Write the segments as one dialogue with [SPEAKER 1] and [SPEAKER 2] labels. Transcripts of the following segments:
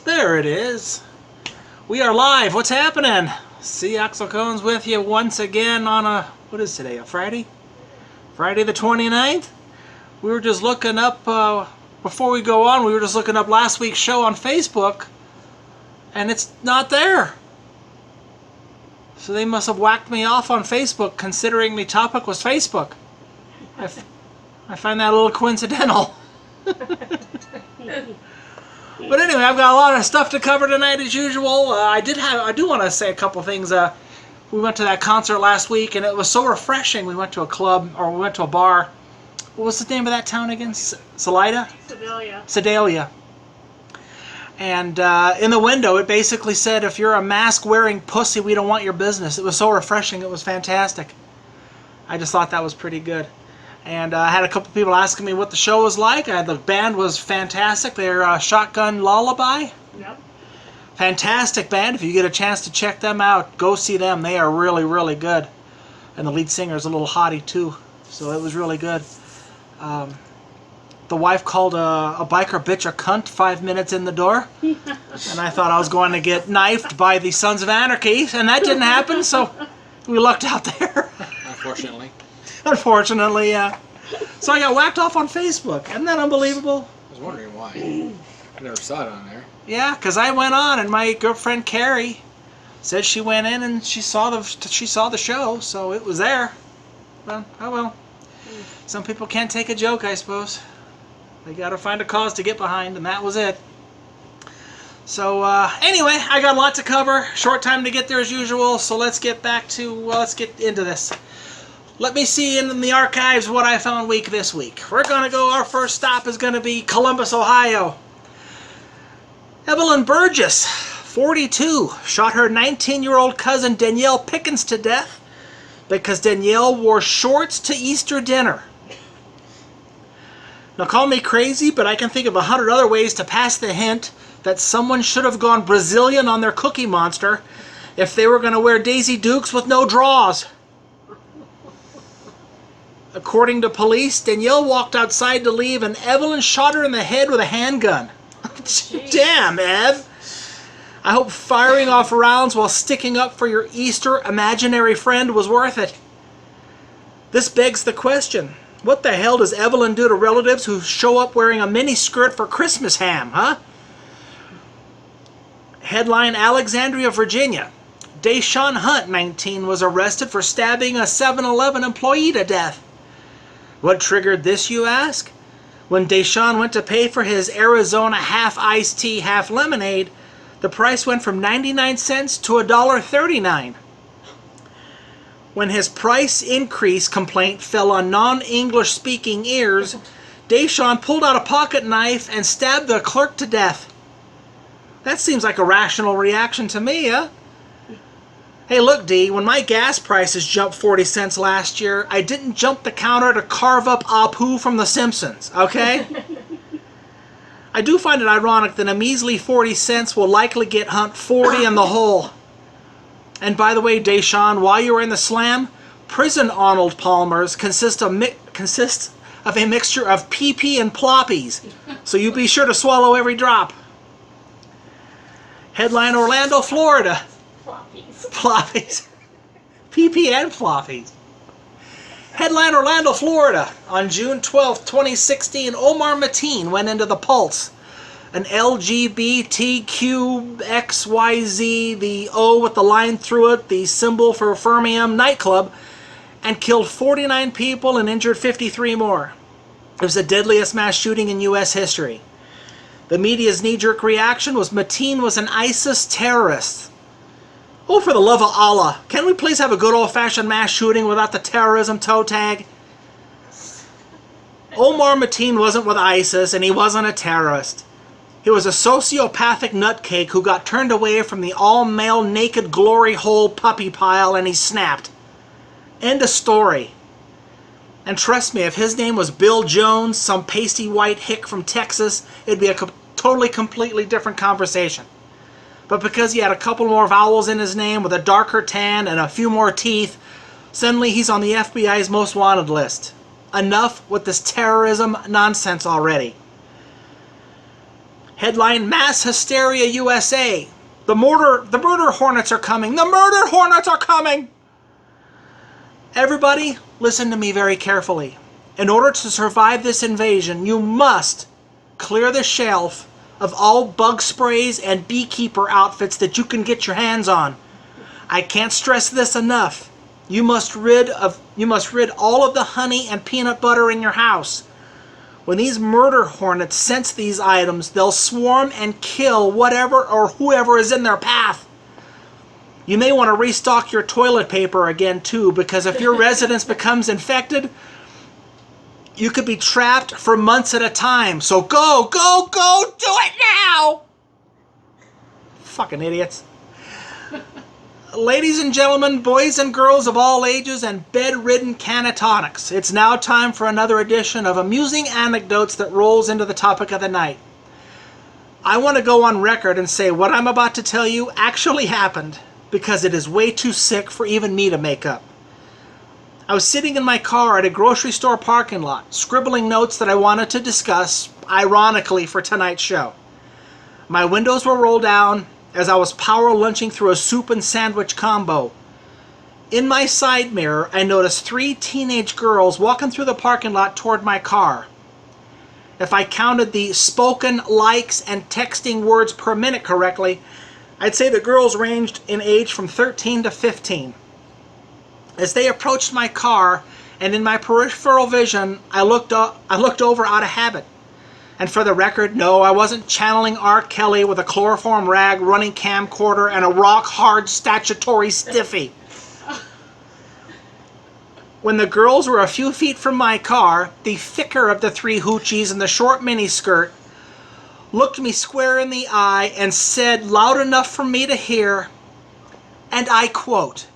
[SPEAKER 1] There it is. We are live. What's happening? See, Axl Cones with you once again on a, what is today, a Friday? Friday the 29th? We were just looking up, before we go on, we were just looking up last week's show on Facebook, and it's not there. So they must have whacked me off on Facebook, considering the topic was Facebook. I find that a little coincidental. But anyway, I've got a lot of stuff to cover tonight as usual. I do want to say a couple things. We went to that concert last week, and it was so refreshing. We went to a club, or we went to a bar. What was the name of that town again? Salida?
[SPEAKER 2] Sedalia.
[SPEAKER 1] Sedalia. And in the window, it basically said, if you're a mask-wearing pussy, we don't want your business. It was so refreshing. It was fantastic. I just thought that was pretty good. And I had a couple people asking me what the show was like. The band was fantastic. They're Shotgun Lullaby.
[SPEAKER 2] Yep.
[SPEAKER 1] Fantastic band. If you get a chance to check them out, go see them. They are really, really good. And the lead singer is a little hottie too. So it was really good. The wife called a biker bitch a cunt 5 minutes in the door. And I thought I was going to get knifed by the Sons of Anarchy. And that didn't happen, so we lucked out there.
[SPEAKER 3] Unfortunately.
[SPEAKER 1] Unfortunately, yeah. So I got whacked off on Facebook. Isn't that unbelievable?
[SPEAKER 3] I was wondering why. I never saw it on there.
[SPEAKER 1] Yeah, because I went on, and my girlfriend Carrie said she went in and she saw the show, so it was there. Well, oh well. Some people can't take a joke, I suppose. They got to find a cause to get behind, and that was it. So anyway, I got a lot to cover. Short time to get there as usual. So let's get into this. Let me see in the archives what I found this week. We're going to go, our first stop is going to be Columbus, Ohio. Evelyn Burgess, 42, shot her 19-year-old cousin Danielle Pickens to death because Danielle wore shorts to Easter dinner. Now call me crazy, but I can think of 100 other ways to pass the hint that someone should have gone Brazilian on their Cookie Monster if they were going to wear Daisy Dukes with no draws. According to police, Danielle walked outside to leave and Evelyn shot her in the head with a handgun. Damn, Ev. I hope firing off rounds while sticking up for your Easter imaginary friend was worth it. This begs the question, what the hell does Evelyn do to relatives who show up wearing a mini skirt for Christmas ham, huh? Headline, Alexandria, Virginia. Deshaun Hunt, 19, was arrested for stabbing a 7-Eleven employee to death. What triggered this, you ask? When Deshaun went to pay for his Arizona half iced tea, half lemonade, the price went from 99 cents to $1.39. When his price increase complaint fell on non-English speaking ears, Deshaun pulled out a pocket knife and stabbed the clerk to death. That seems like a rational reaction to me, huh? Hey, look, D, when my gas prices jumped 40 cents last year, I didn't jump the counter to carve up Apu from The Simpsons, okay? I do find it ironic that a measly 40 cents will likely get Hunt 40 in the hole. And by the way, Deshaun, while you were in the slam, prison Arnold Palmers consist of a mixture of pee-pee and ploppies, so you be sure to swallow every drop. Headline, Orlando, Florida. Floppies. PP and floppies. Headline, Orlando, Florida. On June 12, 2016, Omar Mateen went into the Pulse, an LGBTQXYZ, the O with the line through it, the symbol for Fermium nightclub, and killed 49 people and injured 53 more. It was the deadliest mass shooting in U.S. history. The media's knee-jerk reaction was Mateen was an ISIS terrorist. Oh, for the love of Allah, can we please have a good old-fashioned mass shooting without the terrorism toe tag? Omar Mateen wasn't with ISIS, and he wasn't a terrorist. He was a sociopathic nutcake who got turned away from the all-male naked glory hole puppy pile, and he snapped. End of story. And trust me, if his name was Bill Jones, some pasty white hick from Texas, it'd be a totally, completely different conversation. But because he had a couple more vowels in his name with a darker tan and a few more teeth, suddenly he's on the FBI's most wanted list. Enough with this terrorism nonsense already. Headline: Mass Hysteria USA. The murder hornets are coming. The murder hornets are coming. Everybody, listen to me very carefully. In order to survive this invasion, you must clear the shelf of all bug sprays and beekeeper outfits that you can get your hands on. I can't stress this enough. You must rid all of the honey and peanut butter in your house. When these murder hornets sense these items, they'll swarm and kill whatever or whoever is in their path. You may want to restock your toilet paper again too, because if your residence becomes infected, you could be trapped for months at a time. So go, do it now! Fucking idiots. Ladies and gentlemen, boys and girls of all ages, and bedridden catatonics, it's now time for another edition of Amusing Anecdotes that rolls into the topic of the night. I want to go on record and say what I'm about to tell you actually happened, because it is way too sick for even me to make up. I was sitting in my car at a grocery store parking lot, scribbling notes that I wanted to discuss, ironically, for tonight's show. My windows were rolled down as I was power lunching through a soup and sandwich combo. In my side mirror, I noticed 3 teenage girls walking through the parking lot toward my car. If I counted the spoken likes and texting words per minute correctly, I'd say the girls ranged in age from 13 to 15. As they approached my car, and in my peripheral vision, I looked over out of habit. And for the record, no, I wasn't channeling R. Kelly with a chloroform rag, running camcorder, and a rock-hard statutory stiffy. When the girls were a few feet from my car, the thicker of the 3 hoochies in the short miniskirt looked me square in the eye and said loud enough for me to hear, and I quote,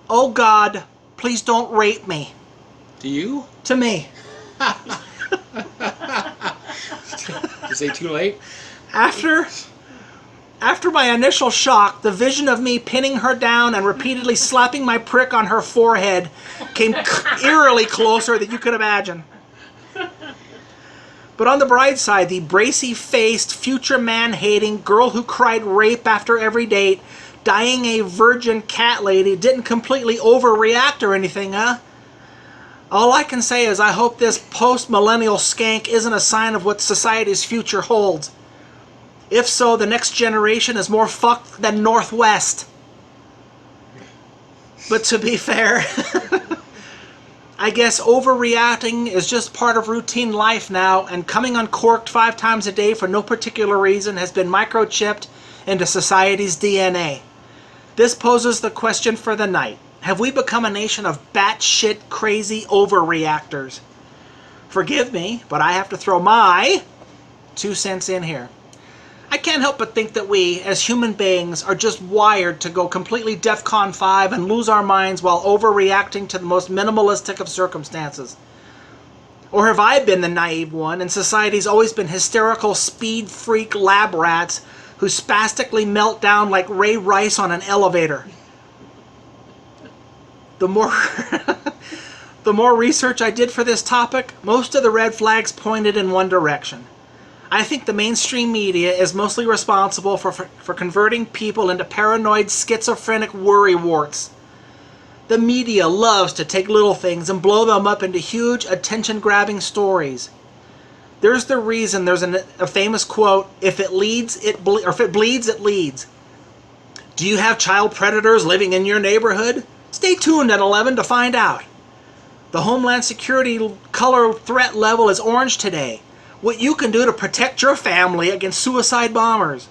[SPEAKER 1] "Oh God, please don't rape me."
[SPEAKER 3] To you?
[SPEAKER 1] To me.
[SPEAKER 3] Is it too late?
[SPEAKER 1] After my initial shock, the vision of me pinning her down and repeatedly slapping my prick on her forehead came eerily closer than you could imagine. But on the bright side, the bracy-faced, future man-hating girl who cried rape after every date, dying a virgin cat lady, didn't completely overreact or anything, huh? All I can say is I hope this post-millennial skank isn't a sign of what society's future holds. If so, the next generation is more fucked than Northwest. But to be fair, I guess overreacting is just part of routine life now, and coming uncorked 5 times a day for no particular reason has been microchipped into society's DNA. This poses the question for the night. Have we become a nation of batshit crazy overreactors? Forgive me, but I have to throw my 2 cents in here. I can't help but think that we, as human beings, are just wired to go completely DEFCON 5 and lose our minds while overreacting to the most minimalistic of circumstances. Or have I been the naive one, and society's always been hysterical speed freak lab rats who spastically melt down like Ray Rice on an elevator? The more research I did for this topic, most of the red flags pointed in one direction. I think the mainstream media is mostly responsible for converting people into paranoid, schizophrenic worrywarts. The media loves to take little things and blow them up into huge, attention-grabbing stories. There's the reason there's a famous quote, if it bleeds, it leads. Do you have child predators living in your neighborhood? Stay tuned at 11 to find out. The Homeland Security color threat level is orange today. What you can do to protect your family against suicide bombers.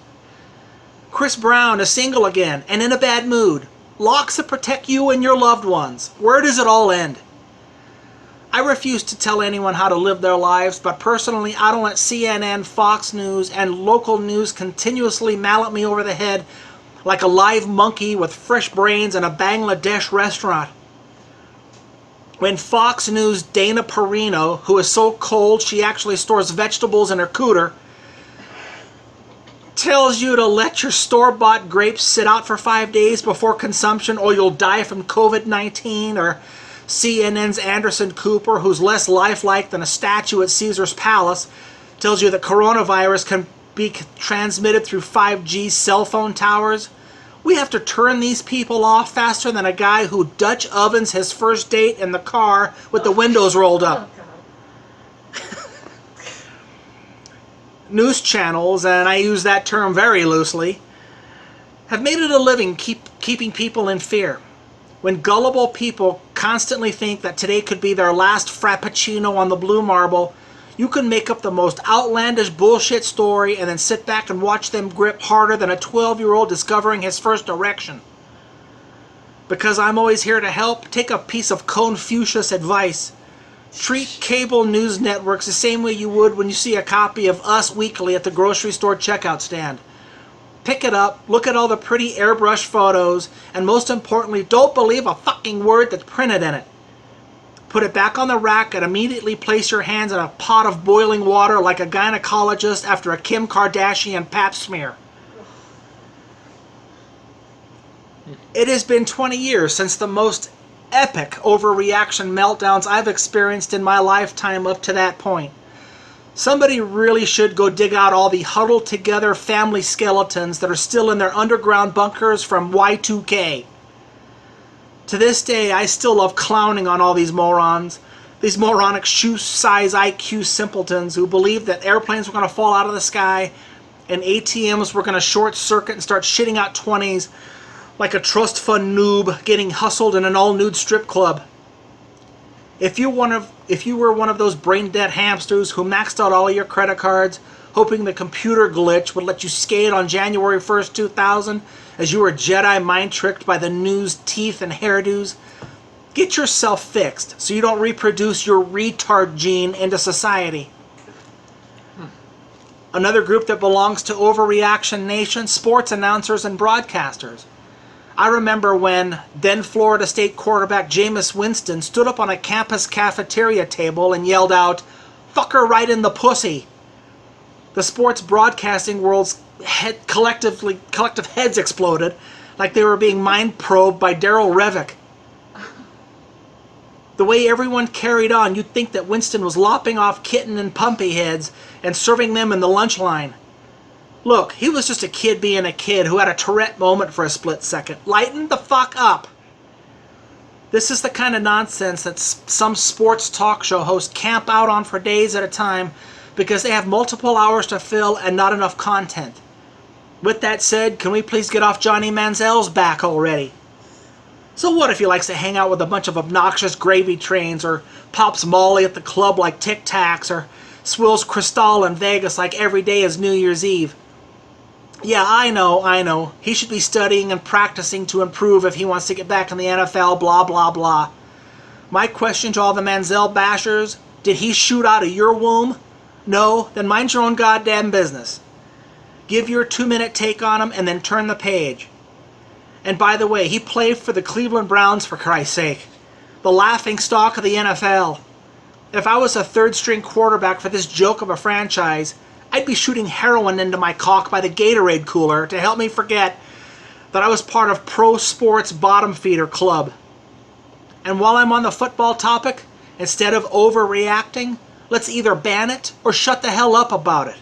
[SPEAKER 1] Chris Brown is single again and in a bad mood. Locks that protect you and your loved ones. Where does it all end? I refuse to tell anyone how to live their lives, but personally I don't let CNN, Fox News, and local news continuously mallet me over the head like a live monkey with fresh brains in a Bangladesh restaurant. When Fox News' Dana Perino, who is so cold she actually stores vegetables in her cooter, tells you to let your store-bought grapes sit out for 5 days before consumption or you'll die from COVID-19, or CNN's Anderson Cooper, who's less lifelike than a statue at Caesar's Palace, tells you that coronavirus can be transmitted through 5G cell phone towers. We have to turn these people off faster than a guy who Dutch ovens his first date in the car with the windows rolled up. News channels, and I use that term very loosely, have made it a living keeping people in fear. When gullible people constantly think that today could be their last frappuccino on the blue marble, you can make up the most outlandish bullshit story and then sit back and watch them grip harder than a 12-year-old discovering his first erection. Because I'm always here to help, take a piece of Confucius advice. Treat cable news networks the same way you would when you see a copy of Us Weekly at the grocery store checkout stand. Pick it up, look at all the pretty airbrush photos, and most importantly, don't believe a fucking word that's printed in it. Put it back on the rack and immediately place your hands in a pot of boiling water like a gynecologist after a Kim Kardashian pap smear. It has been 20 years since the most epic overreaction meltdowns I've experienced in my lifetime up to that point. Somebody really should go dig out all the huddled together family skeletons that are still in their underground bunkers from Y2K. To this day, I still love clowning on all these morons. These moronic shoe-size IQ simpletons who believe that airplanes were going to fall out of the sky and ATMs were going to short-circuit and start shitting out 20s like a trust fund noob getting hustled in an all-nude strip club. If you were one of those brain-dead hamsters who maxed out all of your credit cards, hoping the computer glitch would let you skate on January 1st, 2000, as you were Jedi mind-tricked by the news, teeth, and hairdos, get yourself fixed so you don't reproduce your retard gene into society. Another group that belongs to Overreaction Nation, sports announcers and broadcasters. I remember when then Florida State quarterback Jameis Winston stood up on a campus cafeteria table and yelled out, "Fuck her right in the pussy." The sports broadcasting world's collective heads exploded like they were being mind probed by Daryl Revick. The way everyone carried on, you'd think that Winston was lopping off kitten and pumpy heads and serving them in the lunch line. Look, he was just a kid being a kid who had a Tourette moment for a split second. Lighten the fuck up. This is the kind of nonsense that some sports talk show hosts camp out on for days at a time because they have multiple hours to fill and not enough content. With that said, can we please get off Johnny Manziel's back already? So what if he likes to hang out with a bunch of obnoxious gravy trains or pops Molly at the club like Tic Tacs or swills Cristal in Vegas like every day is New Year's Eve? Yeah, I know. He should be studying and practicing to improve if he wants to get back in the NFL, blah, blah, blah. My question to all the Manziel bashers, did he shoot out of your womb? No? Then mind your own goddamn business. Give your 2-minute take on him and then turn the page. And by the way, he played for the Cleveland Browns, for Christ's sake. The laughing stock of the NFL. If I was a third-string quarterback for this joke of a franchise, I'd be shooting heroin into my cock by the Gatorade cooler to help me forget that I was part of Pro Sports Bottom Feeder Club. And while I'm on the football topic, instead of overreacting, let's either ban it or shut the hell up about it.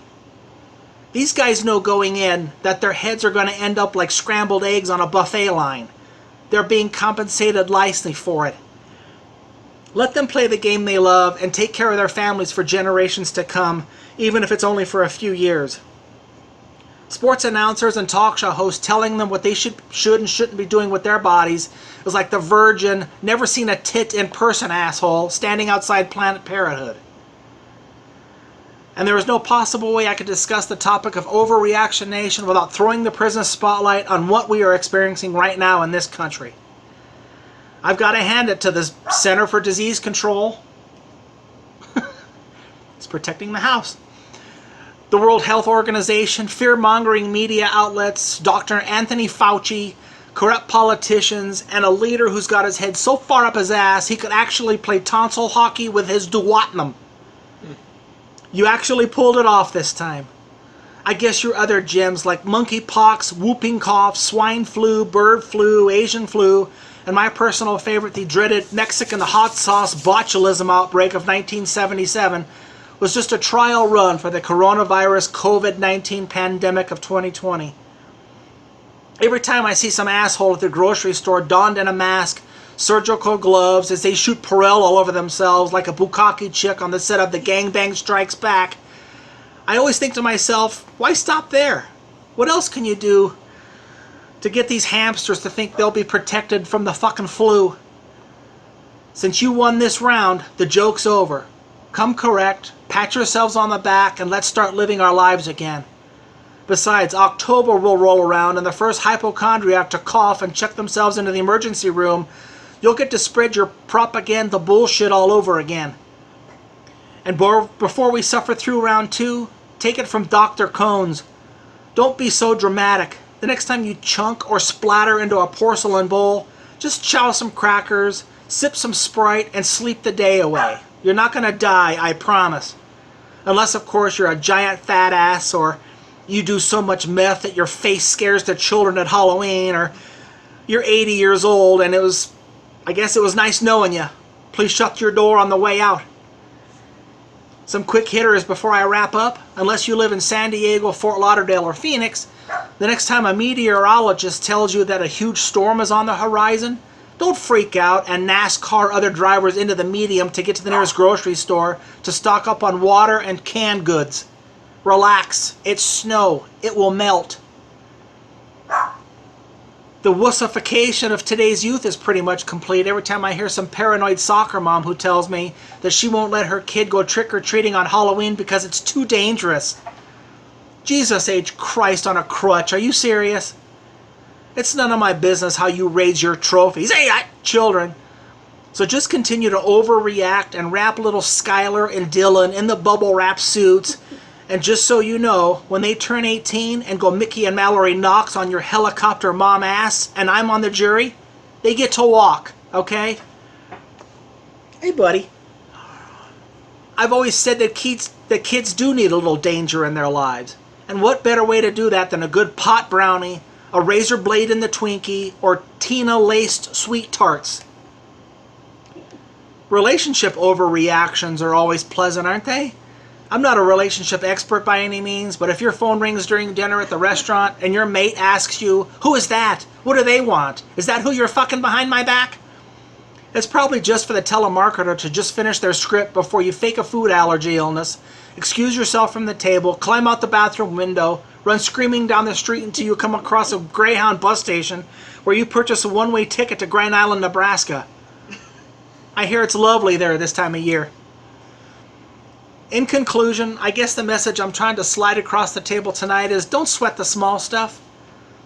[SPEAKER 1] These guys know going in that their heads are going to end up like scrambled eggs on a buffet line. They're being compensated nicely for it. Let them play the game they love and take care of their families for generations to come, even if it's only for a few years. Sports announcers and talk show hosts telling them what they should and shouldn't be doing with their bodies is like the virgin, never seen a tit in person asshole standing outside Planet Parenthood. And there is no possible way I could discuss the topic of Overreaction Nation without throwing the prison spotlight on what we are experiencing right now in this country. I've got to hand it to the Center for Disease Control. It's protecting the house. The World Health Organization, fear-mongering media outlets, Dr. Anthony Fauci, corrupt politicians, and a leader who's got his head so far up his ass he could actually play tonsil hockey with his duodenum. You actually pulled it off this time. I guess your other gems like monkeypox, whooping cough, swine flu, bird flu, Asian flu, and my personal favorite, the dreaded Mexican hot sauce botulism outbreak of 1977, was just a trial run for the coronavirus COVID-19 pandemic of 2020. Every time I see some asshole at the grocery store donned in a mask, surgical gloves, as they shoot Perel all over themselves like a bukkake chick on the set of The Gangbang Strikes Back, I always think to myself, why stop there? What else can you do to get these hamsters to think they'll be protected from the fucking flu? Since you won this round, the joke's over. Come correct, pat yourselves on the back, and let's start living our lives again. Besides, October will roll around, and the first hypochondriac to cough and check themselves into the emergency room, you'll get to spread your propaganda bullshit all over again. And before we suffer through round 2, take it from Dr. Cones. Don't be so dramatic. The next time you chunk or splatter into a porcelain bowl, just chow some crackers, sip some Sprite, and sleep the day away. You're not going to die, I promise. Unless, of course, you're a giant fat ass, or you do so much meth that your face scares the children at Halloween, or you're 80 years old and I guess it was nice knowing you. Please shut your door on the way out. Some quick hitters before I wrap up. Unless you live in San Diego, Fort Lauderdale, or Phoenix, the next time a meteorologist tells you that a huge storm is on the horizon, don't freak out and NASCAR other drivers into the medium to get to the nearest grocery store to stock up on water and canned goods. Relax. It's snow. It will melt. The wussification of today's youth is pretty much complete every time I hear some paranoid soccer mom who tells me that she won't let her kid go trick-or-treating on Halloween because it's too dangerous. Jesus H. Christ on a crutch. Are you serious? It's none of my business how you raise your trophies. Hey, children. So just continue to overreact and wrap little Skylar and Dylan in the bubble wrap suits. And just so you know, when they turn 18 and go Mickey and Mallory Knox on your helicopter mom ass and I'm on the jury, they get to walk, okay? Hey, buddy. I've always said that kids do need a little danger in their lives. And what better way to do that than a good pot brownie, a razor blade in the Twinkie, or Tina-laced sweet tarts? Relationship overreactions are always pleasant, aren't they? I'm not a relationship expert by any means, but if your phone rings during dinner at the restaurant and your mate asks you, who is that? What do they want? Is that who you're fucking behind my back? It's probably just for the telemarketer to just finish their script before you fake a food allergy illness, excuse yourself from the table, climb out the bathroom window, run screaming down the street until you come across a Greyhound bus station where you purchase a one-way ticket to Grand Island, Nebraska. I hear it's lovely there this time of year. In conclusion, I guess the message I'm trying to slide across the table tonight is don't sweat the small stuff.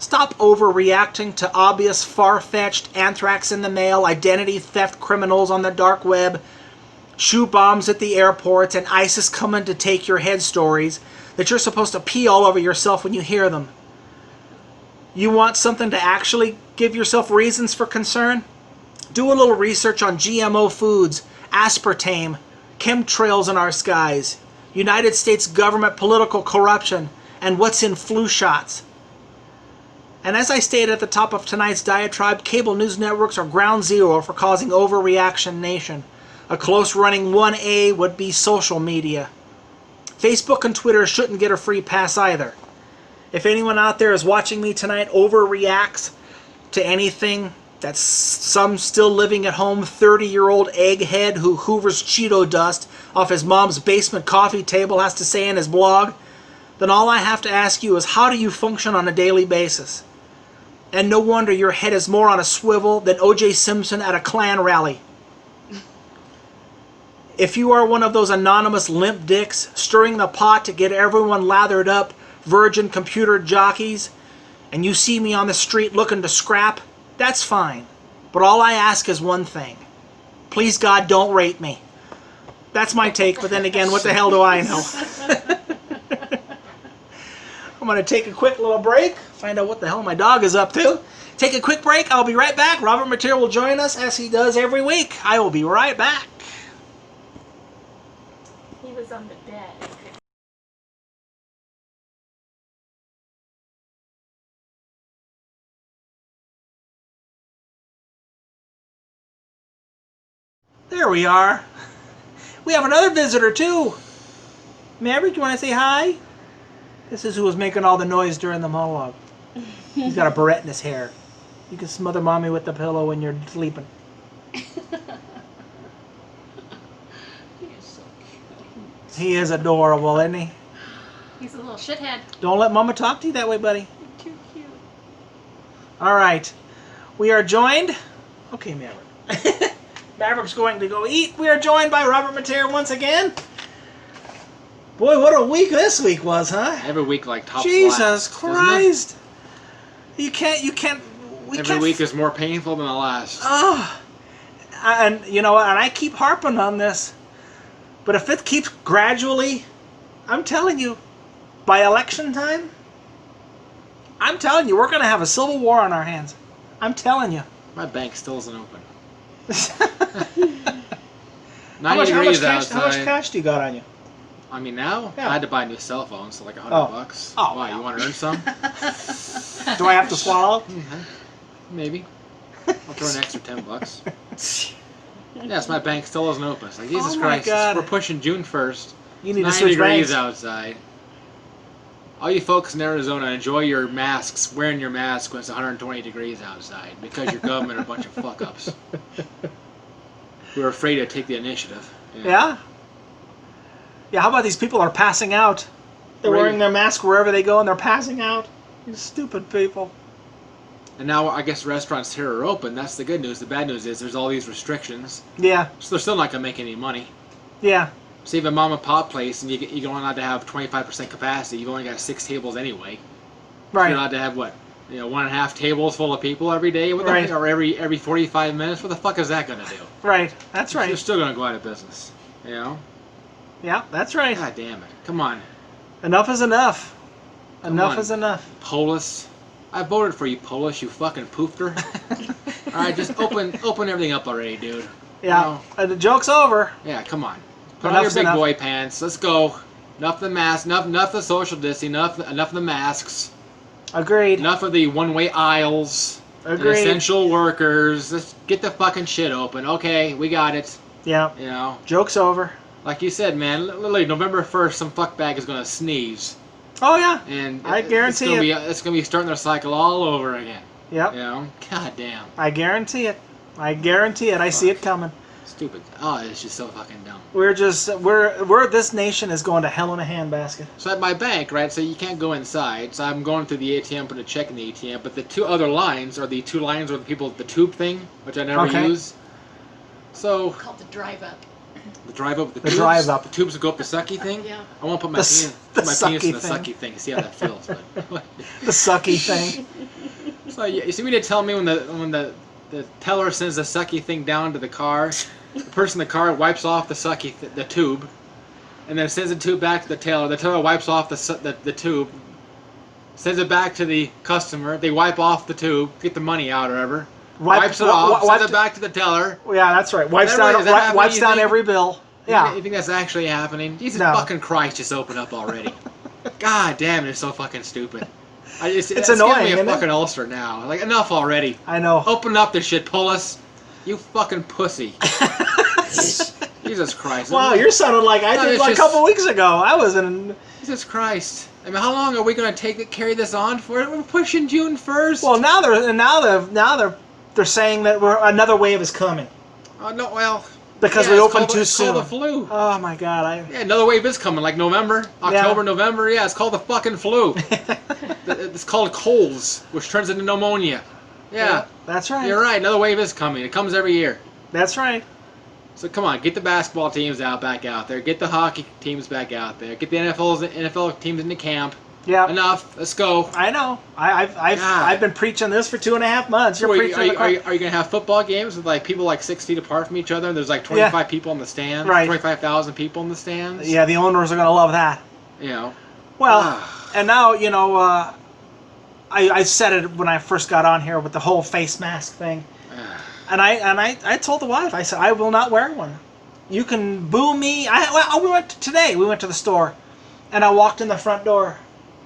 [SPEAKER 1] Stop overreacting to obvious, far-fetched anthrax in the mail, identity theft criminals on the dark web, shoe bombs at the airports, and ISIS coming to take your head stories that you're supposed to pee all over yourself when you hear them. You want something to actually give yourself reasons for concern? Do a little research on GMO foods, aspartame, chemtrails in our skies, United States government political corruption, and what's in flu shots. And as I stated at the top of tonight's diatribe, cable news networks are ground zero for causing Overreaction Nation. A close running 1A would be social media. Facebook and Twitter shouldn't get a free pass either. If anyone out there is watching me tonight overreacts to anything that's some still living at home 30-year-old egghead who hoovers Cheeto dust off his mom's basement coffee table has to say in his blog, then all I have to ask you is how do you function on a daily basis? And no wonder your head is more on a swivel than O.J. Simpson at a Klan rally. If you are one of those anonymous limp dicks stirring the pot to get everyone lathered up, virgin computer jockeys, and you see me on the street looking to scrap, that's fine. But all I ask is one thing. Please, God, don't rape me. That's my take, but then again, what the hell do I know? I'm going to take a quick little break, find out what the hell my dog is up to. Take a quick break. I'll be right back. Robert Material will join us as he does every week. I will be right back.
[SPEAKER 2] He was on the bed.
[SPEAKER 1] There we are. We have another visitor too. Maverick, you want to say hi? This is who was making all the noise during the monologue. He's got a barrette in his hair. You can smother mommy with the pillow when you're sleeping.
[SPEAKER 2] He is so cute.
[SPEAKER 1] He is adorable, isn't he?
[SPEAKER 2] He's a little shithead.
[SPEAKER 1] Don't let mama talk to you that way, buddy.
[SPEAKER 2] Too cute.
[SPEAKER 1] All right. We are joined. Okay, Maverick. Maverick's going to go eat. We are joined by Robert Mateer once again. Boy, what a week this week was, huh?
[SPEAKER 3] Every week like top
[SPEAKER 1] Jesus
[SPEAKER 3] last,
[SPEAKER 1] Christ. You can't,
[SPEAKER 3] Every week is more painful than the last.
[SPEAKER 1] Oh. And, you know, and I keep harping on this. But if it keeps gradually, I'm telling you, by election time, I'm telling you, we're going to have a civil war on our hands. I'm telling you.
[SPEAKER 3] My bank still isn't open. 90
[SPEAKER 1] how
[SPEAKER 3] degrees
[SPEAKER 1] much
[SPEAKER 3] outside.
[SPEAKER 1] cash do you got on you?
[SPEAKER 3] I mean, now
[SPEAKER 1] Yeah.
[SPEAKER 3] I had to buy a new cell phone, so like $100.
[SPEAKER 1] Oh,
[SPEAKER 3] Why?
[SPEAKER 1] well.
[SPEAKER 3] You want to earn some?
[SPEAKER 1] Do I have to swallow?
[SPEAKER 3] Maybe. I'll throw an extra $10. Yes, my bank still isn't open. It's like, Jesus
[SPEAKER 1] Oh my
[SPEAKER 3] Christ,
[SPEAKER 1] God.
[SPEAKER 3] we're pushing June 1st.
[SPEAKER 1] You need to
[SPEAKER 3] 90
[SPEAKER 1] switch
[SPEAKER 3] degrees
[SPEAKER 1] banks.
[SPEAKER 3] outside. All you folks in Arizona, enjoy your masks, wearing your mask when it's 120 degrees outside, because your government are a bunch of fuck-ups who are afraid to take the initiative.
[SPEAKER 1] Yeah? Yeah, how about these people are passing out? They're
[SPEAKER 3] Right.
[SPEAKER 1] wearing their mask wherever they go and they're passing out. You stupid people.
[SPEAKER 3] And now I guess restaurants here are open. That's the good news. The bad news is there's all these restrictions,
[SPEAKER 1] Yeah,
[SPEAKER 3] so they're still not going to make any money.
[SPEAKER 1] yeah,
[SPEAKER 3] So even a mom and pop place, and you're only allowed to have 25% capacity. You've only got 6 tables anyway.
[SPEAKER 1] right.
[SPEAKER 3] You're allowed to have what? 1.5 tables full of people every day,
[SPEAKER 1] Right.
[SPEAKER 3] or every 45 minutes. What the fuck is that going to do?
[SPEAKER 1] Right, that's
[SPEAKER 3] You're
[SPEAKER 1] right.
[SPEAKER 3] still going to go out of business. You know?
[SPEAKER 1] Yeah, that's right.
[SPEAKER 3] God damn it! Come on,
[SPEAKER 1] Enough is enough. Enough
[SPEAKER 3] on.
[SPEAKER 1] is enough.
[SPEAKER 3] Polis. I voted for you, Polis. You fucking poofter. All right, just open everything up already, dude.
[SPEAKER 1] Yeah, the joke's over.
[SPEAKER 3] Yeah, come on. Put on your
[SPEAKER 1] Enough's
[SPEAKER 3] big
[SPEAKER 1] enough.
[SPEAKER 3] boy pants. Let's go. Enough of the masks. Enough of the social distancing. Enough of the masks.
[SPEAKER 1] Agreed.
[SPEAKER 3] Enough of the one-way aisles. And
[SPEAKER 1] Agreed.
[SPEAKER 3] essential workers. Let's get the fucking shit open. Okay, we got it.
[SPEAKER 1] Yeah,
[SPEAKER 3] You know,
[SPEAKER 1] joke's over.
[SPEAKER 3] like you said, man. Literally, November 1st, some fuckbag is gonna sneeze,
[SPEAKER 1] Oh yeah,
[SPEAKER 3] and
[SPEAKER 1] I guarantee
[SPEAKER 3] it's gonna be starting their cycle all over again.
[SPEAKER 1] yep.
[SPEAKER 3] You know, god damn,
[SPEAKER 1] I guarantee it. I guarantee it. I see it coming.
[SPEAKER 3] stupid. Oh, it's just so fucking dumb.
[SPEAKER 1] We're this nation is going to hell in a handbasket.
[SPEAKER 3] So at my bank, right, so you can't go inside, so I'm going through the ATM, put a check in the ATM, but the 2 other lines are the 2 lines where the people, the tube thing, which I never
[SPEAKER 1] Okay.
[SPEAKER 3] use. So,
[SPEAKER 2] Called the drive up.
[SPEAKER 3] the drive up,
[SPEAKER 1] The drive up.
[SPEAKER 3] the tubes will go up the sucky thing.
[SPEAKER 2] Yeah.
[SPEAKER 3] I won't put my,
[SPEAKER 1] The
[SPEAKER 3] penis in
[SPEAKER 1] sucky
[SPEAKER 3] the
[SPEAKER 1] thing.
[SPEAKER 3] sucky thing, see how that feels. But.
[SPEAKER 1] The sucky thing.
[SPEAKER 3] So you see me to tell me when the teller sends the sucky thing down to the car, the person in the car wipes off the sucky the tube, and then sends the tube back to the teller. The teller wipes off the tube, sends it back to the customer. They wipe off the tube, get the money out or whatever. Wipes it off, sends it back to the teller.
[SPEAKER 1] Yeah, that's right. Wipes
[SPEAKER 3] Is that
[SPEAKER 1] down,
[SPEAKER 3] right? Is that happening,
[SPEAKER 1] wipes
[SPEAKER 3] you
[SPEAKER 1] down
[SPEAKER 3] think?
[SPEAKER 1] every bill. Yeah.
[SPEAKER 3] You think that's actually happening? Jesus
[SPEAKER 1] No.
[SPEAKER 3] fucking Christ, just open up already. God damn it, it's so fucking stupid. It's
[SPEAKER 1] annoying,
[SPEAKER 3] giving me
[SPEAKER 1] isn't
[SPEAKER 3] a
[SPEAKER 1] it?
[SPEAKER 3] fucking ulcer now. Like, enough already.
[SPEAKER 1] I know.
[SPEAKER 3] Open up this shit, Polis. You fucking pussy. Jesus Christ.
[SPEAKER 1] Wow, you're sounding like I
[SPEAKER 3] No,
[SPEAKER 1] did
[SPEAKER 3] it's
[SPEAKER 1] like a
[SPEAKER 3] just-
[SPEAKER 1] couple weeks ago. I was in.
[SPEAKER 3] Jesus Christ. I mean, how long are we going to carry this on for? We're pushing June 1st.
[SPEAKER 1] Well, they're saying that another wave is coming
[SPEAKER 3] Oh, no, well.
[SPEAKER 1] because
[SPEAKER 3] yeah,
[SPEAKER 1] we
[SPEAKER 3] it's
[SPEAKER 1] opened
[SPEAKER 3] called-
[SPEAKER 1] too
[SPEAKER 3] it's
[SPEAKER 1] soon.
[SPEAKER 3] called the flu.
[SPEAKER 1] Oh my God!
[SPEAKER 3] Yeah, another wave is coming, like November, October, November. Yeah, it's called the fucking flu. It's called colds, which turns into pneumonia. Yeah,
[SPEAKER 1] that's right.
[SPEAKER 3] you're right. Another wave is coming. It comes every year.
[SPEAKER 1] That's right.
[SPEAKER 3] So come on, get the basketball teams back out there. Get the hockey teams back out there. Get the NFL teams into camp.
[SPEAKER 1] Yeah.
[SPEAKER 3] Enough. Let's go.
[SPEAKER 1] I know. I've been preaching this for 2.5 months. You're
[SPEAKER 3] Are you,
[SPEAKER 1] preaching.
[SPEAKER 3] are you going to have football games with like people like 6 feet apart from each other? And there's like 25 people in the stands.
[SPEAKER 1] Right.
[SPEAKER 3] 25,000 people in the stands.
[SPEAKER 1] Yeah, the owners are gonna love that.
[SPEAKER 3] You know.
[SPEAKER 1] Well, and now I said it when I first got on here with the whole face mask thing, and I told the wife, I said I will not wear one. You can boo me. We went to the store, and I walked in the front door,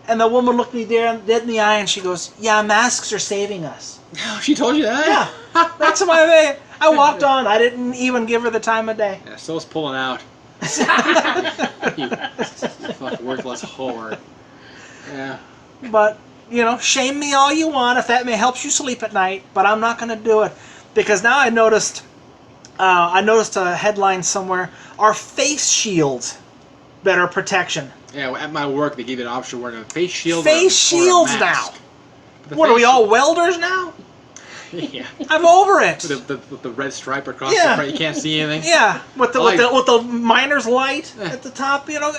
[SPEAKER 1] and the woman looked me dead in the eye, and she goes, "Yeah, masks are saving us."
[SPEAKER 3] She told you that?
[SPEAKER 1] Yeah, that's my way. I walked on. I didn't even give her the time of day.
[SPEAKER 3] Yeah, so's pulling out. You fucking worthless whore. Yeah.
[SPEAKER 1] But, you know, shame me all you want if that may helps you sleep at night, but I'm not going to do it. Because now I noticed a headline somewhere, are face shields better protection?
[SPEAKER 3] Yeah, at my work they give you an option of wearing a face shield.
[SPEAKER 1] Face
[SPEAKER 3] or a
[SPEAKER 1] shields now.
[SPEAKER 3] mask.
[SPEAKER 1] What, are we all welders now?
[SPEAKER 3] Yeah.
[SPEAKER 1] I'm over it.
[SPEAKER 3] With the red stripe across
[SPEAKER 1] Yeah.
[SPEAKER 3] the front, you can't see anything.
[SPEAKER 1] Yeah, with the miner's light at the top, you know,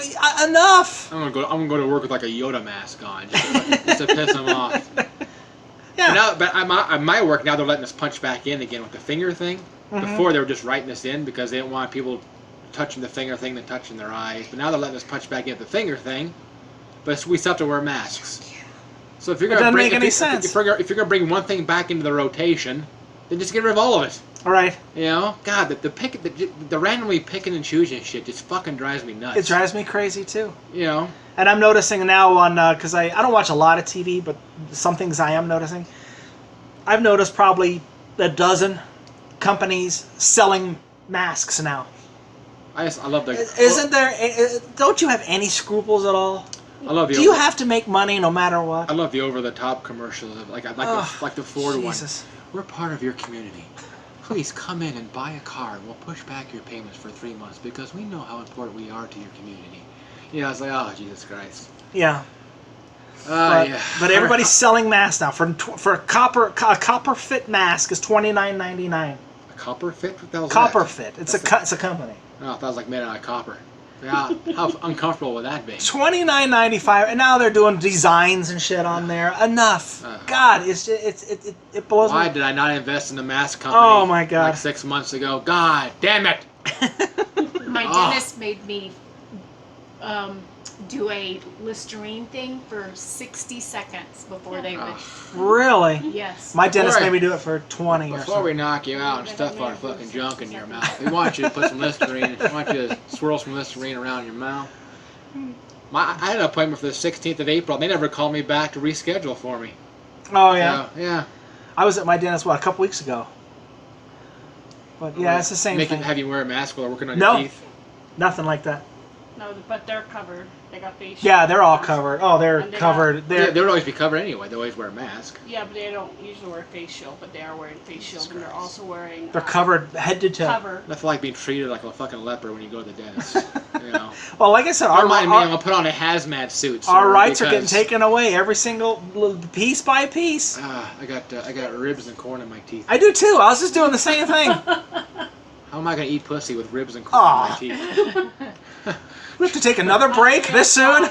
[SPEAKER 1] enough.
[SPEAKER 3] I'm gonna go to work with like a Yoda mask on, just to piss them off.
[SPEAKER 1] Yeah.
[SPEAKER 3] But at my work now they're letting us punch back in again with the finger thing. Before they were just writing us in because they didn't want people touching the finger thing than touching their eyes. But now they're letting us punch back in with the finger thing. But we still have to wear masks. So if you're gonna bring if you're gonna bring one thing back into the rotation, then just get rid of all of it.
[SPEAKER 1] All right.
[SPEAKER 3] You know, God, the randomly picking and choosing shit just fucking drives me nuts.
[SPEAKER 1] It drives me crazy too.
[SPEAKER 3] You know.
[SPEAKER 1] And I'm noticing now on because I don't watch a lot of TV, but some things I am noticing. I've noticed probably a dozen companies selling masks now.
[SPEAKER 3] I love the.
[SPEAKER 1] Isn't there? Don't you have any scruples at all?
[SPEAKER 3] I love the.
[SPEAKER 1] Do you have to make money no matter what?
[SPEAKER 3] I love the over-the-top commercials, like the Ford
[SPEAKER 1] Jesus.
[SPEAKER 3] one. We're part of your community. Please come in and buy a car, and we'll push back your payments for 3 months because we know how important we are to your community. Yeah, I was like, oh Jesus Christ.
[SPEAKER 1] Yeah.
[SPEAKER 3] Yeah.
[SPEAKER 1] But everybody's selling masks now. For a copper fit mask is $29.99.
[SPEAKER 3] A copper fit? What the hell is
[SPEAKER 1] Copper
[SPEAKER 3] that?
[SPEAKER 1] fit. It's a company.
[SPEAKER 3] Oh, that was like made out of copper. Yeah, how uncomfortable would that be?
[SPEAKER 1] $29.95, and now they're doing designs and shit on there. Enough. God, it's just, it blows
[SPEAKER 3] Why
[SPEAKER 1] me.
[SPEAKER 3] did I not invest in the mask company?
[SPEAKER 1] Oh my God.
[SPEAKER 3] Like 6 months ago. God damn it!
[SPEAKER 2] My dentist made me do a Listerine thing for 60 seconds before they would.
[SPEAKER 1] Really?
[SPEAKER 2] Yes.
[SPEAKER 1] My dentist
[SPEAKER 3] Before I-
[SPEAKER 1] made me do it for 20 or
[SPEAKER 3] Before
[SPEAKER 1] something.
[SPEAKER 3] we knock you out and stuff our fucking junk in your mouth, we want you to put some Listerine. We want you to swirl some Listerine around your mouth. I had an appointment for the 16th of April, and they never called me back to reschedule for me.
[SPEAKER 1] Oh, yeah.
[SPEAKER 3] So, yeah.
[SPEAKER 1] I was at my dentist, a couple weeks ago. But yeah, it's the same thing.
[SPEAKER 3] Have you wear a mask while working on
[SPEAKER 1] No.
[SPEAKER 3] your teeth?
[SPEAKER 1] Nothing like that.
[SPEAKER 2] No, but they're covered. They got face shields.
[SPEAKER 1] Yeah, they're all covered. Oh, they're
[SPEAKER 2] And they
[SPEAKER 1] covered.
[SPEAKER 3] They would always be covered anyway. They always wear a mask.
[SPEAKER 2] Yeah, but they don't usually wear face shield, but they are wearing face shield, and they're also wearing.
[SPEAKER 1] They're covered head to toe.
[SPEAKER 2] Cover.
[SPEAKER 3] Nothing like being treated like a fucking leper when you go to the dentist. You know.
[SPEAKER 1] Well, like I said,
[SPEAKER 3] Don't mind me. I'm gonna put on a hazmat suit.
[SPEAKER 1] our
[SPEAKER 3] sir,
[SPEAKER 1] rights are getting
[SPEAKER 3] because,
[SPEAKER 1] taken away every single piece by piece.
[SPEAKER 3] I got ribs and corn in my teeth.
[SPEAKER 1] I do too. I was just doing the same thing.
[SPEAKER 3] How am I gonna eat pussy with ribs and corn in my teeth?
[SPEAKER 1] We have to take another break this soon.